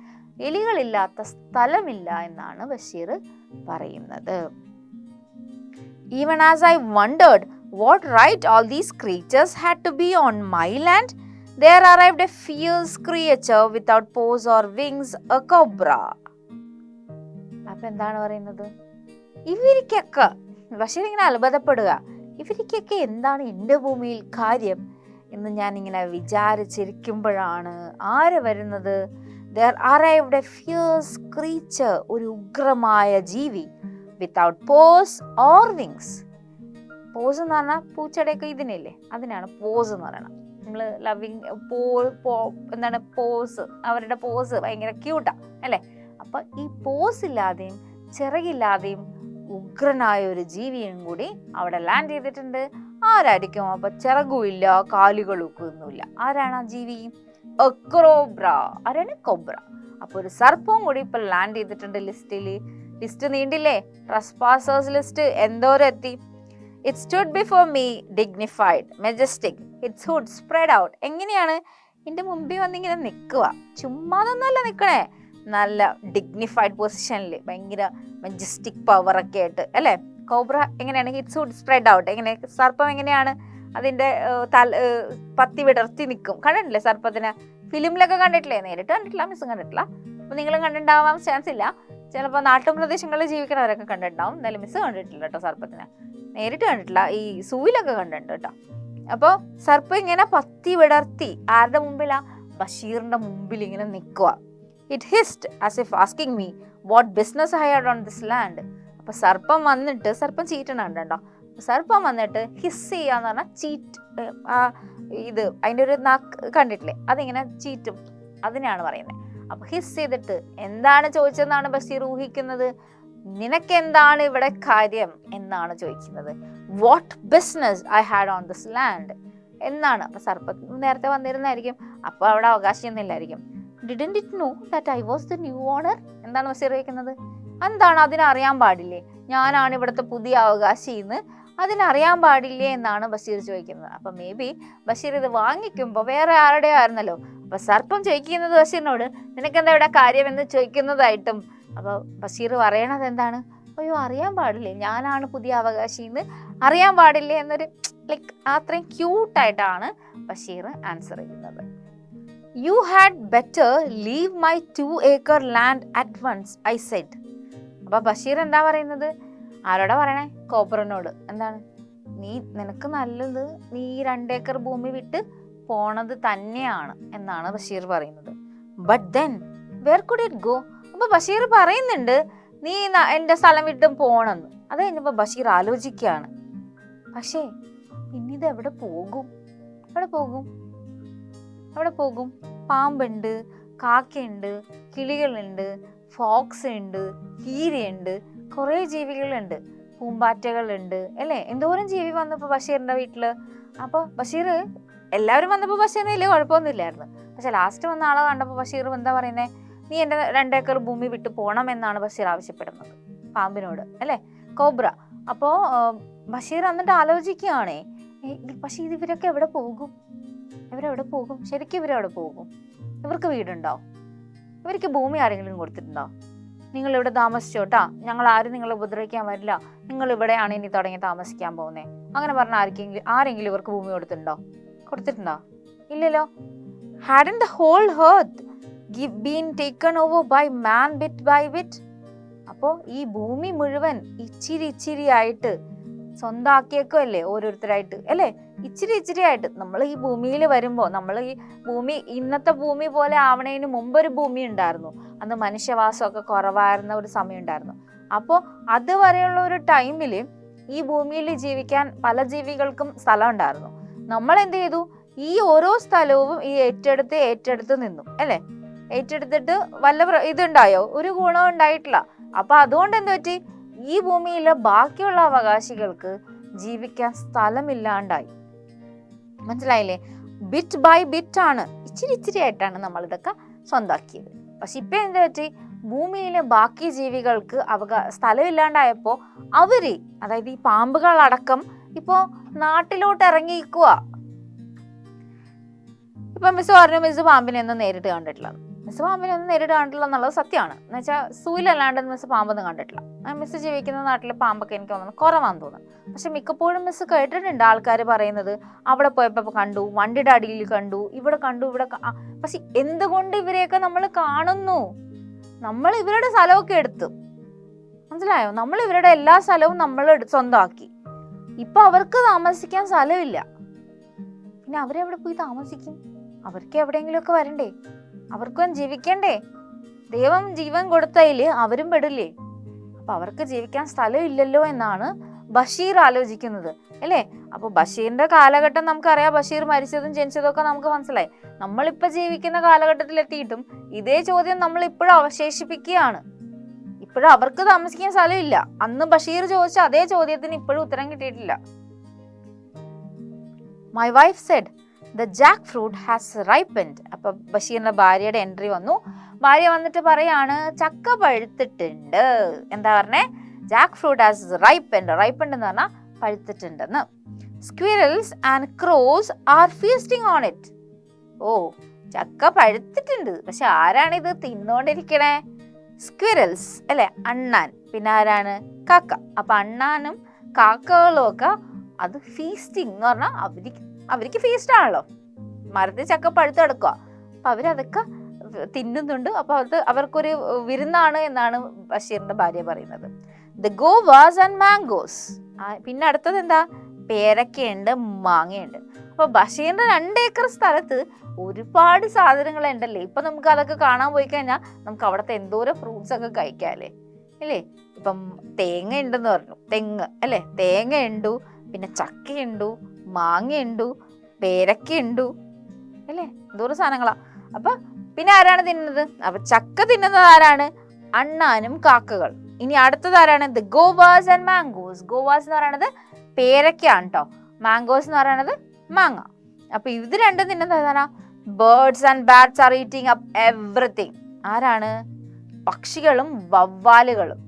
എലികളില്ലാത്ത സ്ഥലമില്ല എന്നാണ് ബഷീർ പറയുന്നത്. Even as I wondered what right all these creatures had to be on my land, there arrived a fierce creature without paws or wings, a cobra. അപ്പൊ എന്താണ് പറയുന്നത്? ഇവർക്കൊക്കെ ബഷീർ ഇങ്ങനെ അത്ഭുതപ്പെടുക, ഇവർക്കൊക്കെ എന്താണ് എൻ്റെ ഭൂമിയിൽ കാര്യം എന്ന് ഞാനിങ്ങനെ വിചാരിച്ചിരിക്കുമ്പോഴാണ് ആര് വരുന്നത്? There arrived a fierce creature, ഒരു ഉഗ്രമായ ജീവി, without paws or wings. Paws എന്ന് പറഞ്ഞാൽ പൂച്ചയുടെയൊക്കെ ഇതിനില്ലേ, അതിനാണ് പോസ് എന്ന് പറയണം. നമ്മൾ ലവിങ് എന്താണ് പോസ്, അവരുടെ പോസ് ഭയങ്കര ക്യൂട്ടാ അല്ലേ. അപ്പൊ ഈ പോസ് ഇല്ലാതെയും ചിറകില്ലാതെയും ഉഗ്രനായ ഒരു ജീവിയും കൂടി അവിടെ ലാൻഡ് ചെയ്തിട്ടുണ്ട്. ആരായിരിക്കും? അപ്പൊ ചിറകുമില്ല, കാലുകളൊക്കെ ഒന്നുമില്ല. ആരാണ് ആ ജീവി? കോബ്ര. ആരാണ്? കോബ്ര. അപ്പൊ ഒരു സർപ്പവും കൂടി ഇപ്പൊ ലാൻഡ് ചെയ്തിട്ടുണ്ട് ലിസ്റ്റില്. ലിസ്റ്റ് നീണ്ടില്ലേ? ട്രസ്പാസേഴ്സ് ലിസ്റ്റ് എന്തോരം എത്തി. It stood before me, dignified, majestic, its hood spread out. എങ്ങനെയാണ്? എൻ്റെ മുമ്പിൽ വന്നിങ്ങനെ നിൽക്കുക. ചുമ്മാതൊന്നുമല്ല നിൽക്കണേ, നല്ല ഡിഗ്നിഫൈഡ് പൊസിഷനിൽ, ഭയങ്കര മജസ്റ്റിക് പവറൊക്കെ ആയിട്ട് അല്ലേ. കോബ്ര എങ്ങനെയാണ്? Hits hood spread out. എങ്ങനെ? സർപ്പം എങ്ങനെയാണ്? അതിൻ്റെ പത്തി വിടർത്തി നിൽക്കും. കണ്ടിട്ടില്ലേ സർപ്പത്തിനെ? ഫിലിമിലൊക്കെ കണ്ടിട്ടില്ലേ? നേരിട്ട് കണ്ടിട്ടില്ല, മിസ്സും കണ്ടിട്ടില്ല. അപ്പോൾ നിങ്ങളും കണ്ടിട്ടുണ്ടാവാൻ ചാൻസ് ഇല്ല. ചിലപ്പോൾ നാട്ടുപ്രദേശങ്ങളിൽ ജീവിക്കുന്നവരൊക്കെ കണ്ടിട്ടുണ്ടാവും. എന്തായാലും മിസ്സ് കണ്ടിട്ടില്ല കേട്ടോ സർപ്പത്തിനെ. നേരിട്ട് കണ്ടിട്ടില്ല, ഈ സൂയിലൊക്കെ കണ്ടിട്ടുണ്ട് കേട്ടോ. അപ്പോൾ സർപ്പം ഇങ്ങനെ പത്തി വിടർത്തി ആരുടെ മുമ്പിലാ? ബഷീറിന്റെ മുമ്പിൽ ഇങ്ങനെ നിൽക്കുക. It hissed as if asking me what business I had on this land. അപ്പൊ സർപ്പം വന്നിട്ട്, സർപ്പം ചീറ്റണുണ്ട് കേട്ടോ. സർപ്പം വന്നിട്ട് ഹിസ് ചെയ്യാന്ന് പറഞ്ഞാൽ ചീറ്റ്, ഇത് അതിൻ്റെ ഒരു നാക്ക് കണ്ടിട്ടില്ലേ, അതിങ്ങനെ ചീറ്റും, അതിനാണ് പറയുന്നത്. അപ്പൊ ഹിസ് ചെയ്തിട്ട് എന്താണ് ചോദിച്ചതെന്നാണ് ബഷീർ ഊഹിക്കുന്നത്. നിനക്കെന്താണ് ഇവിടെ കാര്യം എന്നാണ് ചോദിക്കുന്നത്. What business I had on this land എന്നാണ്. അപ്പൊ സർപ്പം നേരത്തെ വന്നിരുന്നായിരിക്കും, അപ്പൊ അവിടെ അവകാശമൊന്നുമില്ലായിരിക്കും. Didn't it know that I was the new owner. എന്താണ് ബഷീർ ചോദിക്കുന്നത്? എന്താണ് അതിനറിയാൻ പാടില്ലേ? ഞാനാണ് ഇവിടുത്തെ പുതിയ അവകാശി എന്ന് അതിനറിയാൻ പാടില്ലേ എന്നാണ് ബഷീർ ചോദിക്കുന്നത്. അപ്പൊ മേ ബി ബഷീർ ഇത് വാങ്ങിക്കുമ്പോൾ വേറെ ആരുടെ ആയിരുന്നല്ലോ. അപ്പൊ സർപ്പം ചോദിക്കുന്നത് ബഷീറിനോട് നിനക്കെന്താ ഇവിടെ കാര്യം എന്ന് ചോദിക്കുന്നതായിട്ടും. അപ്പൊ ബഷീർ പറയണത് എന്താണ്? അയ്യോ അറിയാൻ പാടില്ലേ, ഞാനാണ് പുതിയ അവകാശി എന്ന് അറിയാൻ പാടില്ലേ എന്നൊരു ലൈക്ക് അത്രയും ക്യൂട്ടായിട്ടാണ് ബഷീർ ആൻസർ ചെയ്യുന്നത്. You had better leave my 2 acre land at once I said. അപ്പൊ ബഷീർ എന്താ പറയുന്നത്? ആരോടാ പറയണേ? കോബ്രനോട്. എന്താണ്? നിനക്ക് നല്ലത് നീ 2 acre ഭൂമി വിട്ട് പോണത് തന്നെയാണ് എന്നാണ് ബഷീർ പറയുന്നത്. But then where could it go? അപ്പൊ ബഷീർ പറയുന്നുണ്ട് നീ എൻ്റെ സ്ഥലം വിട്ടും പോണെന്ന്. അത് കഴിഞ്ഞപ്പോ ബഷീർ ആലോചിക്കുകയാണ്, പക്ഷേ പിന്നീത് എവിടെ പോകും? എവിടെ പോകും? എവിടെ പോകും? പാമ്പുണ്ട്, കാക്കയുണ്ട്, കിളികളുണ്ട്, ഫോക്സ് ഉണ്ട്, കീരിയുണ്ട്, കുറേ ജീവികളുണ്ട്, പൂമ്പാറ്റകളുണ്ട് അല്ലേ. എന്തോരം ജീവി വന്നപ്പോൾ ബഷീറിന്റെ വീട്ടില്. അപ്പോൾ ബഷീർ എല്ലാവരും വന്നപ്പോൾ ബഷീറിന് വലിയ കുഴപ്പമൊന്നുമില്ലായിരുന്നു. പക്ഷെ ലാസ്റ്റ് വന്ന ആളെ കണ്ടപ്പോൾ ബഷീർ എന്താ പറയുന്നത്? നീ എൻ്റെ 2 acre ഭൂമി വിട്ട് പോകണം എന്നാണ് ബഷീർ ആവശ്യപ്പെടുന്നത് പാമ്പിനോട് അല്ലേ, കോബ്ര. അപ്പോൾ ബഷീർ എന്നിട്ട് ആലോചിക്കുകയാണേ, പക്ഷെ ഇവരൊക്കെ എവിടെ പോകും? ഇവരെവിടെ പോകും? ശരിക്കും ഇവരെവിടെ പോകും? ഇവർക്ക് വീടുണ്ടോ? ഇവർക്ക് ഭൂമി ആരെങ്കിലും കൊടുത്തിട്ടുണ്ടോ? നിങ്ങൾ ഇവിടെ താമസിച്ചോട്ടാ, ഞങ്ങൾ ആരും നിങ്ങളെ ഉപദ്രവിക്കാൻ വരില്ല, നിങ്ങൾ ഇവിടെയാണ് ഇനി തുടങ്ങി താമസിക്കാൻ പോകുന്നത് അങ്ങനെ പറഞ്ഞ ആരെങ്കിലും ഇവർക്ക് ഭൂമി കൊടുത്തിട്ടുണ്ടോ? ഇല്ലല്ലോ. Hadn't the whole earth been taken over by man bit by bit? അപ്പോൾ ഈ ഭൂമി മുഴുവൻ ഇച്ചിരി ആയിട്ട് സ്വന്തമാക്കിയേക്കല്ലേ ഓരോരുത്തരായിട്ട് അല്ലേ. ഇച്ചിരി ആയിട്ട് നമ്മൾ ഈ ഭൂമിയിൽ വരുമ്പോൾ, നമ്മൾ ഈ ഭൂമി ഇന്നത്തെ ഭൂമി പോലെ ആവണതിന് മുമ്പൊരു ഭൂമി ഉണ്ടായിരുന്നു. അന്ന് മനുഷ്യവാസമൊക്കെ കുറവായിരുന്ന ഒരു സമയം ഉണ്ടായിരുന്നു. അപ്പോൾ അതുവരെയുള്ള ഒരു ടൈമിൽ ഈ ഭൂമിയിൽ ജീവിക്കാൻ പല ജീവികൾക്കും സ്ഥലം ഉണ്ടായിരുന്നു. നമ്മൾ എന്ത് ചെയ്തു? ഈ ഓരോ സ്ഥലവും ഈ ഏറ്റെടുത്ത് നിന്നു അല്ലേ. ഏറ്റെടുത്തിട്ട് വല്ല ഇതുണ്ടായോ? ഒരു ഗുണവും ഉണ്ടായിട്ടില്ല. അപ്പൊ അതുകൊണ്ട് എന്ത് പറ്റി? ഈ ഭൂമിയിലെ ബാക്കിയുള്ള അവകാശികൾക്ക് ജീവിക്കാൻ സ്ഥലമില്ലാണ്ടായി. മനസ്സിലായില്ലേ? ബിറ്റ് ബൈ ബിറ്റ് ആണ്, ഇച്ചിരി ആയിട്ടാണ് നമ്മൾ ഇതൊക്കെ സ്വന്തമാക്കിയത്. പക്ഷെ ഇപ്പൊ എന്ത് പറ്റി? ഭൂമിയിലെ ബാക്കി ജീവികൾക്ക് സ്ഥലമില്ലാണ്ടായപ്പോ അവര്, അതായത് ഈ പാമ്പുകളടക്കം ഇപ്പോ നാട്ടിലോട്ട് ഇറങ്ങിയിരിക്കുക. ഇപ്പൊ മിസ് പറഞ്ഞു മിസ് പാമ്പിനെ ഒന്നും നേരിട്ട് കണ്ടിട്ടില്ല. മിസ് പാമ്പിനെ ഒന്നും നേരിട്ട് കണ്ടിട്ടില്ല എന്നുള്ളത് സത്യമാണ്. എന്ന് വെച്ചാൽ സൂയിലല്ലാണ്ട് മിസ് പാമ്പൊന്നും കണ്ടിട്ടില്ല. മിസ് ജീവിക്കുന്ന നാട്ടിലെ പാമ്പൊക്കെ എനിക്ക് തോന്നുന്നു കുറവാന്ന് തോന്നുന്നു. പക്ഷെ മിക്കപ്പോഴും മിസ് കേട്ടിട്ടുണ്ട് ആൾക്കാർ പറയുന്നത് അവിടെ പോയപ്പോ കണ്ടു, വണ്ടിയുടെ അടിയിൽ കണ്ടു, ഇവിടെ കണ്ടു. പക്ഷെ എന്തുകൊണ്ട് ഇവരെയൊക്കെ നമ്മൾ കാണുന്നു? നമ്മൾ ഇവരുടെ സ്ഥലമൊക്കെ എടുത്തു, മനസ്സിലായോ? നമ്മൾ ഇവരുടെ എല്ലാ സ്ഥലവും നമ്മൾ സ്വന്തമാക്കി. ഇപ്പൊ അവർക്ക് താമസിക്കാൻ സ്ഥലമില്ല. പിന്നെ അവരെവിടെ പോയി താമസിക്കും? അവർക്ക് എവിടെയെങ്കിലും ഒക്കെ വരണ്ടേ? അവർക്കും ജീവിക്കണ്ടേ? ദൈവം ജീവൻ കൊടുത്തതില് അവരും പെടില്ലേ? അപ്പൊ അവർക്ക് ജീവിക്കാൻ സ്ഥലം ഇല്ലല്ലോ എന്നാണ് ബഷീർ ആലോചിക്കുന്നത് അല്ലേ? അപ്പൊ ബഷീറിന്റെ കാലഘട്ടം നമുക്കറിയാം, ബഷീർ മരിച്ചതും ജനിച്ചതും ഒക്കെ നമുക്ക് മനസ്സിലായി. നമ്മളിപ്പോ ജീവിക്കുന്ന കാലഘട്ടത്തിൽ എത്തിയിട്ടും ഇതേ ചോദ്യം നമ്മൾ ഇപ്പോഴും അവശേഷിപ്പിക്കുകയാണ്. ഇപ്പോഴും അവർക്ക് താമസിക്കാൻ സ്ഥലമില്ല. അന്ന് ബഷീർ ചോദിച്ച അതേ ചോദ്യത്തിന് ഇപ്പോഴും ഉത്തരം കിട്ടിയിട്ടില്ല. My wife said the Jack fruit has ripened. അപ്പൊ ബഷീറിന്റെ ഭാര്യയുടെ എൻട്രി വന്നു. ഭാര്യ വന്നിട്ട് പറയാണ് ചക്ക പഴുത്തിട്ടുണ്ട്. എന്താ പറഞ്ഞേ? Jackfruit has ripened. Ripened എന്ന് പറഞ്ഞാൽ പഴുത്തിട്ടുണ്ടെന്ന്. Squirrels and crows are feasting on it. ഓ, ചക്ക പഴുത്തിട്ടുണ്ട്, പക്ഷെ ആരാണിത് തിന്നോണ്ടിരിക്കണേ? സ്ക്വിറൽസ് അല്ലെ, അണ്ണാൻ. പിന്നെ ആരാണ്? കാക്ക. അപ്പൊ അണ്ണാനും കാക്കകളും ഒക്കെ അത് ഫീസ്റ്റിംഗ് എന്ന് പറഞ്ഞാൽ അവർക്ക് ഫീസ്റ്റ് ആണല്ലോ. മരത്തിൽ ചക്ക പഴുത്ത് കിടക്കുക, അപ്പൊ അവരതൊക്കെ തിന്നുന്നുണ്ട്. അപ്പൊ അത് അവർക്കൊരു വിരുന്നാണ് എന്നാണ് ബഷീറിന്റെ ഭാര്യ പറയുന്നത്. The guavas and mangoes. പിന്നെ അടുത്തത് എന്താ? പേരക്കയുണ്ട്, മാങ്ങയുണ്ട്. അപ്പൊ ബഷീറിന്റെ 2 ഏക്കർ സ്ഥലത്ത് ഒരുപാട് സാധനങ്ങൾ ഉണ്ടല്ലേ. ഇപ്പൊ നമുക്ക് അതൊക്കെ കാണാൻ പോയി കഴിഞ്ഞാൽ നമുക്ക് അവിടുത്തെ എന്തോരം ഫ്രൂട്ട്സ് ഒക്കെ കഴിക്കാല്ലേ, ഇല്ലേ? ഇപ്പം തേങ്ങ ഉണ്ടെന്ന് പറഞ്ഞു, തെങ്ങ് അല്ലെ, തേങ്ങ ഉണ്ടു, പിന്നെ ചക്കയുണ്ടു, മാങ്ങയുണ്ടു, പേരക്കയുണ്ടു അല്ലേ, എന്തോരം സാധനങ്ങളാ. അപ്പൊ പിന്നെ ആരാണ് തിന്നുന്നത്? അപ്പൊ ചക്ക തിന്നുന്നത് ആരാണ്? അണ്ണാനും കാക്കകൾ. ഇനി അടുത്തത് ആരാണ്? The guavas and mangoes. Guavas എന്ന് പറയുന്നത് പേരക്കയാണ് കേട്ടോ, മാംഗോസ് എന്ന് പറയുന്നത് മാങ്ങ. അപ്പൊ ഇത് രണ്ടും തിന്നുന്നത് ഏതാണ്? Birds and bats R eating up everything. ആരാണ്? പക്ഷികളും വവ്വാലുകളും.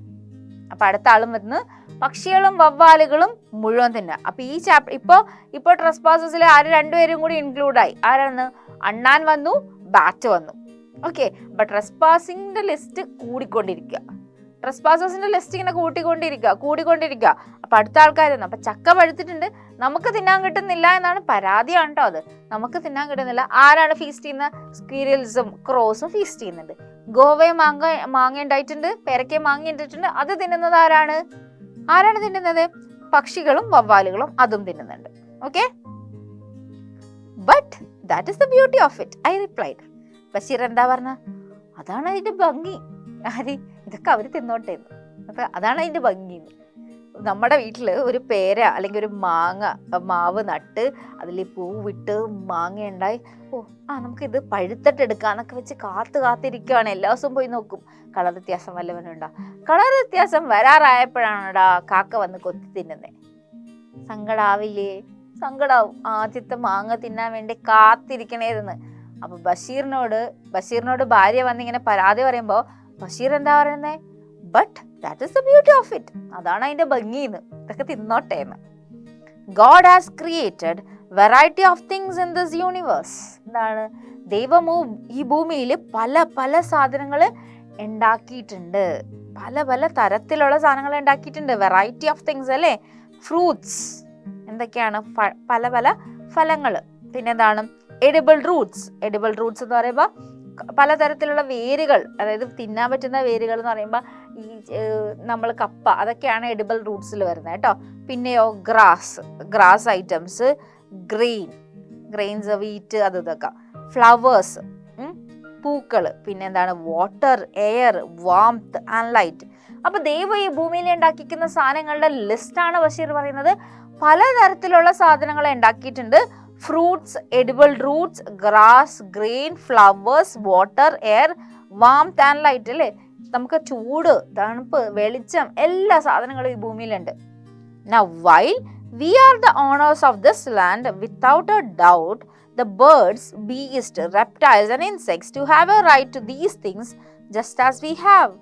അപ്പൊ അടുത്ത ആളും വരുന്നത് പക്ഷികളും വവ്വാലുകളും മുഴുവൻ തിന്നുക. അപ്പൊ ഈ ചാപ്റ്റർ ഇപ്പൊ ട്രസ്പാസസിൽ ആര് 2 പേരും കൂടി ഇൻക്ലൂഡ് ആയി. ആരാണ്? അണ്ണാൻ വന്നു, ബാറ്റ് വന്നു. ഓക്കെ, അപ്പൊ ട്രസ്പാസിന്റെ ലിസ്റ്റ് കൂടിക്കൊണ്ടിരിക്കുക. ട്രസ്പാസസിന്റെ ലിസ്റ്റ് ഇങ്ങനെ കൂടിക്കൊണ്ടിരിക്കുക. അപ്പൊ അടുത്ത ആൾക്കാരാണ്. അപ്പൊ ചക്ക പഴുത്തിട്ടുണ്ട്, നമുക്ക് തിന്നാൻ കിട്ടുന്നില്ല എന്നാണ് പരാതിയാണ് കേട്ടോ. അത് നമുക്ക് തിന്നാൻ കിട്ടുന്നില്ല. ആരാണ് ഫീസ്റ്റ് ചെയ്യുന്നത്? സ്ക്വിറൽസും ക്രോസും ഫീസ്റ്റ് ചെയ്യുന്നുണ്ട്. ഗോവയെ മാങ്ങ ഉണ്ടായിട്ടുണ്ട്, പേരക്കയും മാങ്ങ ഉണ്ടായിട്ടുണ്ട്. അത് തിന്നുന്നത് ആരാണ് തിന്നുന്നത്? പക്ഷികളും വവ്വാലുകളും അതും തിന്നുന്നുണ്ട്. Okay, but that is the beauty of it, I replied. Basheer എന്താ പറഞ്ഞ? അതാണ് അതിന്റെ ഭംഗി. ഇതൊക്കെ അവര് തിന്നോട്ടെ. അപ്പൊ അതാണ് അതിന്റെ ഭംഗി. നമ്മുടെ വീട്ടില് ഒരു പേര അല്ലെങ്കിൽ ഒരു മാവ് നട്ട് അതിൽ പൂവിട്ട് മാങ്ങ ഉണ്ടായി, നമുക്ക് ഇത് പഴുത്തിട്ട് എടുക്കാന്നൊക്കെ വെച്ച് കാത്തിരിക്കുകയാണ്. എല്ലാ ദിവസവും പോയി നോക്കും കളർ വ്യത്യാസം വല്ലവനുണ്ടോ. കളർ വ്യത്യാസം വരാറായപ്പോഴാണടാ കാക്ക വന്ന് കൊത്തി തിന്നുന്നേ. സങ്കടാവില്ലേ? സങ്കടാവും. ആദ്യത്തെ മാങ്ങ തിന്നാൻ വേണ്ടി കാത്തിരിക്കണേന്ന്. അപ്പൊ ബഷീറിനോട് ഭാര്യ വന്ന് ഇങ്ങനെ പരാതി പറയുമ്പോ ബഷീർ എന്താ പറയുന്നേ? But that is the beauty of it, അതാണ് അതിന്റെ ഭംഗിന്ന്. ഇതൊക്കെ തിന്നോട്ടെ എന്ന്. God has created variety of things in this universe. എന്താണ്? ദൈവമോ ഈ ഭൂമിയിൽ പല സാധനങ്ങൾ ഉണ്ടാക്കിയിട്ടുണ്ട്. പല തരത്തിലുള്ള സാധനങ്ങൾ ഉണ്ടാക്കിയിട്ടുണ്ട്. വെറൈറ്റി ഓഫ് തിങ്സ് അല്ലേ? ഫ്രൂട്ട്സ് എന്തൊക്കെയാണ്? പല ഫലങ്ങൾ. പിന്നെന്താണ്? എഡിബിൾ റൂട്ട്സ് എന്ന് പറയുമ്പോൾ പലതരത്തിലുള്ള വേരുകൾ, അതായത് തിന്നാൻ പറ്റുന്ന വേരുകൾ എന്ന് പറയുമ്പോൾ ഈ നമ്മൾ കപ്പ, അതൊക്കെയാണ് എഡിബിൾ റൂട്ട്സിൽ വരുന്നത് കേട്ടോ. പിന്നെയോ ഗ്രാസ് ഐറ്റംസ്, ഗ്രെയിൻസ്, വീറ്റ്, ഇതൊക്കെ. ഫ്ലവേഴ്സ്, പൂക്കൾ. പിന്നെന്താണ്? Water, air, warmth and light. അപ്പൊ ദൈവം ഈ ഭൂമിയിൽ ഉണ്ടാക്കിക്കുന്ന സാധനങ്ങളുടെ ലിസ്റ്റാണ് ബഷീർ പറയുന്നത്. പലതരത്തിലുള്ള സാധനങ്ങൾ ഉണ്ടാക്കിയിട്ടുണ്ട്. Fruits, edible Roots, grass, grain, flowers, water, air, warmth and light അല്ലേ? നമുക്ക് ചൂട്, തണുപ്പ്, വെളിച്ചം, എല്ലാ സാധനങ്ങളും ഈ ഭൂമിയിലുണ്ട്. Now while we are the owners of this land, without a doubt the birds, beasts, reptiles and insects to have a right to these things just as we have.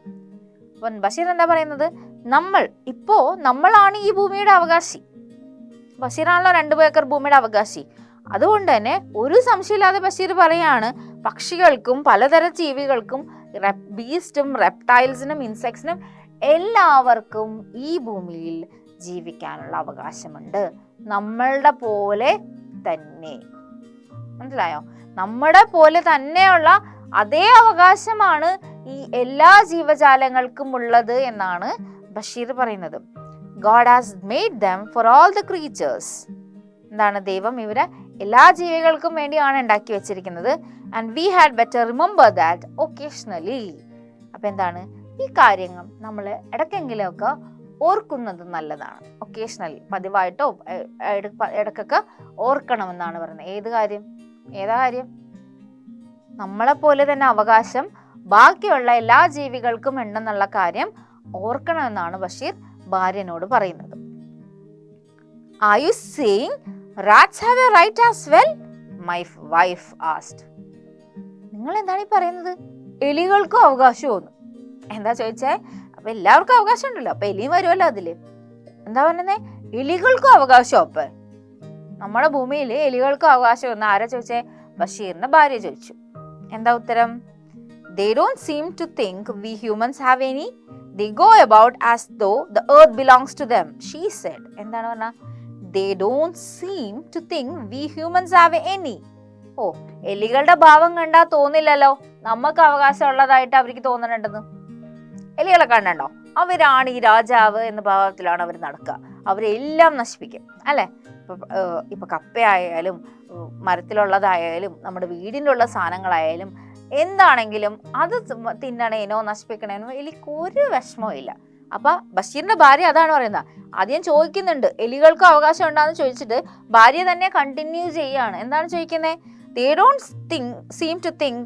Basheer എന്താ പറയുന്നത്? നമ്മളാണ് ഈ ഭൂമിയുടെ അവകാശി. ബഷീറാണല്ലോ 2 ഏക്കർ ഭൂമിയുടെ അവകാശി. അതുകൊണ്ട് തന്നെ ഒരു സംശയമില്ലാതെ ബഷീർ പറയാണ്, പക്ഷികൾക്കും പലതരം ജീവികൾക്കും, ബീസ്റ്റും റെപ്റ്റൈൽസിനും ഇൻസെക്ട്സിനും എല്ലാവർക്കും ഈ ഭൂമിയിൽ ജീവിക്കാനുള്ള അവകാശമുണ്ട്. നമ്മളുടെ പോലെ തന്നെ. മനസ്സിലായോ? നമ്മുടെ പോലെ തന്നെയുള്ള അതേ അവകാശമാണ് ഈ എല്ലാ ജീവജാലങ്ങൾക്കും ഉള്ളത് എന്നാണ് ബഷീർ പറയുന്നത്. God has made them for all the creatures. എന്താണ്? ദൈവം ഇവരെ എല്ലാ ജീവികൾക്കും വേണ്ടിയാണ് ഉണ്ടാക്കി വെച്ചിരിക്കുന്നത്. And we had better remember that occasionally. അപ്പൊ എന്താണ്? ഈ കാര്യങ്ങൾ നമ്മൾ ഇടയ്ക്കെങ്കിലുമൊക്കെ ഓർക്കുന്നത് നല്ലതാണ്. ഒക്കേഷണലി, പതിവായിട്ടോ ഇടക്കൊക്കെ ഓർക്കണമെന്നാണ് പറയുന്നത്. ഏതാ കാര്യം? നമ്മളെപ്പോലെ തന്നെ അവകാശം ബാക്കിയുള്ള എല്ലാ ജീവികൾക്കും ഉണ്ടെന്നുള്ള കാര്യം ഓർക്കണമെന്നാണ് ബഷീർ ഭാര്യനോട് പറയുന്നത്. Are you saying rats have a right as well? My wife asked. നിങ്ങൾ എന്താണ് ഈ പറയുന്നത്? എലികൾക്കും അവകാശമൊന്നും. എന്താ ചോദിച്ചേ? അപ്പൊ എല്ലാവർക്കും അവകാശം ഉണ്ടല്ലോ, അപ്പൊ എലിയും വരുമല്ലോ അതില്. എന്താ പറയുന്നേ? എലികൾക്കും അവകാശം. അപ്പൊ നമ്മുടെ ഭൂമിയിൽ എലികൾക്കും അവകാശം ഒന്ന് ആരാ ചോദിച്ചേ? ബഷീറിന്റെ ഭാര്യ ചോദിച്ചു. എന്താ ഉത്തരം? They don't seem to think we humans have any. They go about as though the earth belongs to them, she said. എന്താണ് പറഞ്ഞ? They don't seem to think we humans have any. എലികളുടെ ഭാവം കണ്ടാ തോന്നില്ലല്ലോ നമുക്ക് അവകാശം ഉള്ളതായിട്ട് അവർക്ക് തോന്നുന്നുണ്ടെന്ന്. എലികളെ കണ്ടോ? അവരാണ് ഈ രാജാവ് എന്ന ഭാവത്തിലാണ് അവർ നടക്കുക. അവരെല്ലാം നശിപ്പിക്കും അല്ലെ. ഇപ്പൊ കപ്പയായാലും മരത്തിലുള്ളതായാലും നമ്മുടെ വീടിനുള്ള സാധനങ്ങളായാലും എന്താണെങ്കിലും അത് തിന്നണേനോ നശിപ്പിക്കണേനോ എലിക്ക് ഒരു വിഷമവും ഇല്ല. അപ്പൊ ബഷീറിന്റെ ഭാര്യ അതാണ് പറയുന്നത്. ആദ്യം ചോദിക്കുന്നുണ്ട് എലികൾക്ക് അവകാശം ഉണ്ടാന്ന് ചോദിച്ചിട്ട് ഭാര്യ തന്നെ കണ്ടിന്യൂ ചെയ്യാണ്. എന്താണ് ചോദിക്കുന്നത്? They don't seem to think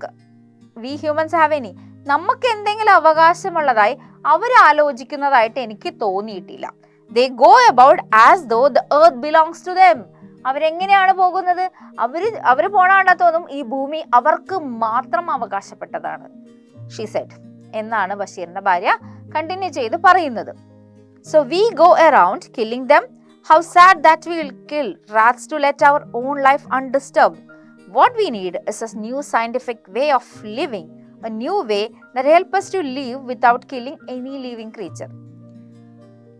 we humans have any. നമുക്ക് എന്തെങ്കിലും അവകാശമുള്ളതായി അവർ ആലോചിക്കുന്നതായിട്ട് എനിക്ക് തോന്നിയിട്ടില്ല. They go about as though the earth belongs to them. അവരെങ്ങനെയാണ് പോകുന്നത്? അവര് പോണാണ്ടാ തോന്നും ഈ ഭൂമി അവർക്ക് മാത്രം അവകാശപ്പെട്ടതാണ്, she said. എന്നാണ് ബഷീറിന്റെ ഭാര്യ കണ്ടിന്യൂ ചെയ്ത് പറയുന്നത്. So we go around killing them. How sad that we will kill rats to let our own life undisturbed. What we need is a new scientific way of living, a new way that helps us to live without killing any living creature.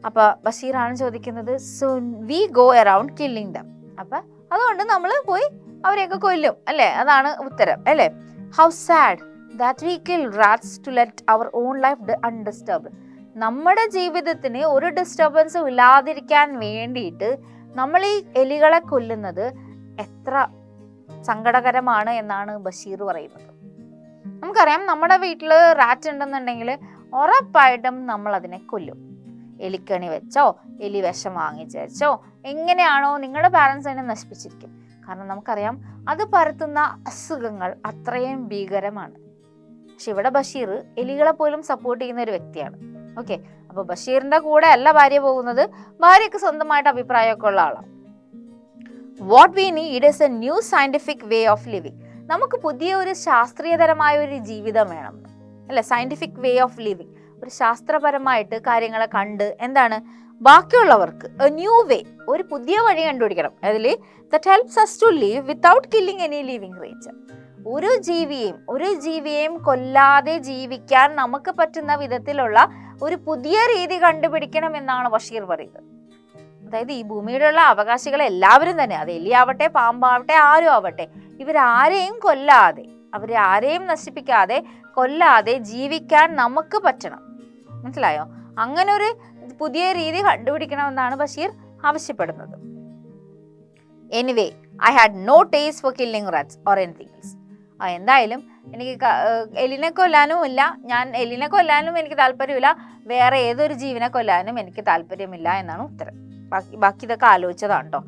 അപ്പൊ ബഷീറാണ് ചോദിക്കുന്നത്, so we go around killing them. അപ്പൊ അതുകൊണ്ട് നമ്മൾ പോയി അവരെയൊക്കെ കൊല്ലും അല്ലേ? അതാണ് ഉത്തരം അല്ലേ? How sad that we kill rats to let our own life undisturbed. നമ്മുടെ ജീവിതത്തിന് ഒരു ഡിസ്റ്റർബൻസും ഇല്ലാതിരിക്കാൻ വേണ്ടിയിട്ട് നമ്മൾ ഈ എലികളെ കൊല്ലുന്നത് എത്ര സങ്കടകരമാണ് എന്നാണ് ബഷീർ പറയുന്നത്. നമുക്കറിയാം നമ്മുടെ വീട്ടിൽ റാറ്റ് ഉണ്ടെന്നുണ്ടെങ്കിൽ ഉറപ്പായിട്ടും നമ്മൾ അതിനെ കൊല്ലും. എലിക്കണി വെച്ചോ എലി വിഷം വാങ്ങിച്ച് വെച്ചോ എങ്ങനെയാണോ നിങ്ങളുടെ പാരൻസ് അതിനെ നശിപ്പിച്ചിരിക്കും. കാരണം നമുക്കറിയാം അത് പരത്തുന്ന അസുഖങ്ങൾ അത്രയും ഭീകരമാണ്. പക്ഷെ ഇവിടെ ബഷീർ എലികളെ പോലും സപ്പോർട്ട് ചെയ്യുന്ന ഒരു വ്യക്തിയാണ്. ഓക്കെ, അപ്പൊ ബഷീറിന്റെ കൂടെ അല്ല ഭാര്യ പോകുന്നത്, ഭാര്യക്ക് സ്വന്തമായിട്ട് അഭിപ്രായമൊക്കെ ഉള്ള ആളാണ്. What we need is A new scientific way of living. നമുക്ക് പുതിയ ഒരു ശാസ്ത്രീയതരമായ ഒരു ജീവിതം വേണം അല്ലെ? സയന്റിഫിക് വേ ഓഫ് ലിവിങ്, ഒരു ശാസ്ത്രപരമായിട്ട് കാര്യങ്ങളെ കണ്ട് എന്താണ് ബാക്കിയുള്ളവർക്ക് എ ന്യൂ വേ, ഒരു പുതിയ വഴി കണ്ടുപിടിക്കണം. അതിൽ that helps us to live without killing any living creature. ഒരു ജീവിയെയും കൊല്ലാതെ ജീവിക്കാൻ നമുക്ക് പറ്റുന്ന വിധത്തിലുള്ള ഒരു പുതിയ രീതി കണ്ടുപിടിക്കണം എന്നാണ് ബഷീർ പറയുന്നത്. അതായത് ഈ ഭൂമിയിലുള്ള അവകാശികളെ എല്ലാവരും തന്നെ, അത് എലിയാവട്ടെ പാമ്പാവട്ടെ ആരും ആവട്ടെ, ഇവരാരെയും കൊല്ലാതെ, അവരെ ആരെയും നശിപ്പിക്കാതെ കൊല്ലാതെ ജീവിക്കാൻ നമുക്ക് പറ്റണം. മനസ്സിലായോ? അങ്ങനെ ഒരു പുതിയ രീതി കണ്ടുപിടിക്കണമെന്നാണ് ബഷീർ ആവശ്യപ്പെടുന്നത്. Anyway I had no taste for killing rats or anything else. എന്തായാലും എനിക്ക് എലിനെ കൊല്ലാനും ഇല്ല, എലിനെ കൊല്ലാനും എനിക്ക് താല്പര്യമില്ല, വേറെ ഏതൊരു ജീവനെ കൊല്ലാനും എനിക്ക് താല്പര്യമില്ല എന്നാണ് ഉത്തരം. ബാക്കി ഇതൊക്കെ ആലോചിച്ചതാണ് കേട്ടോ.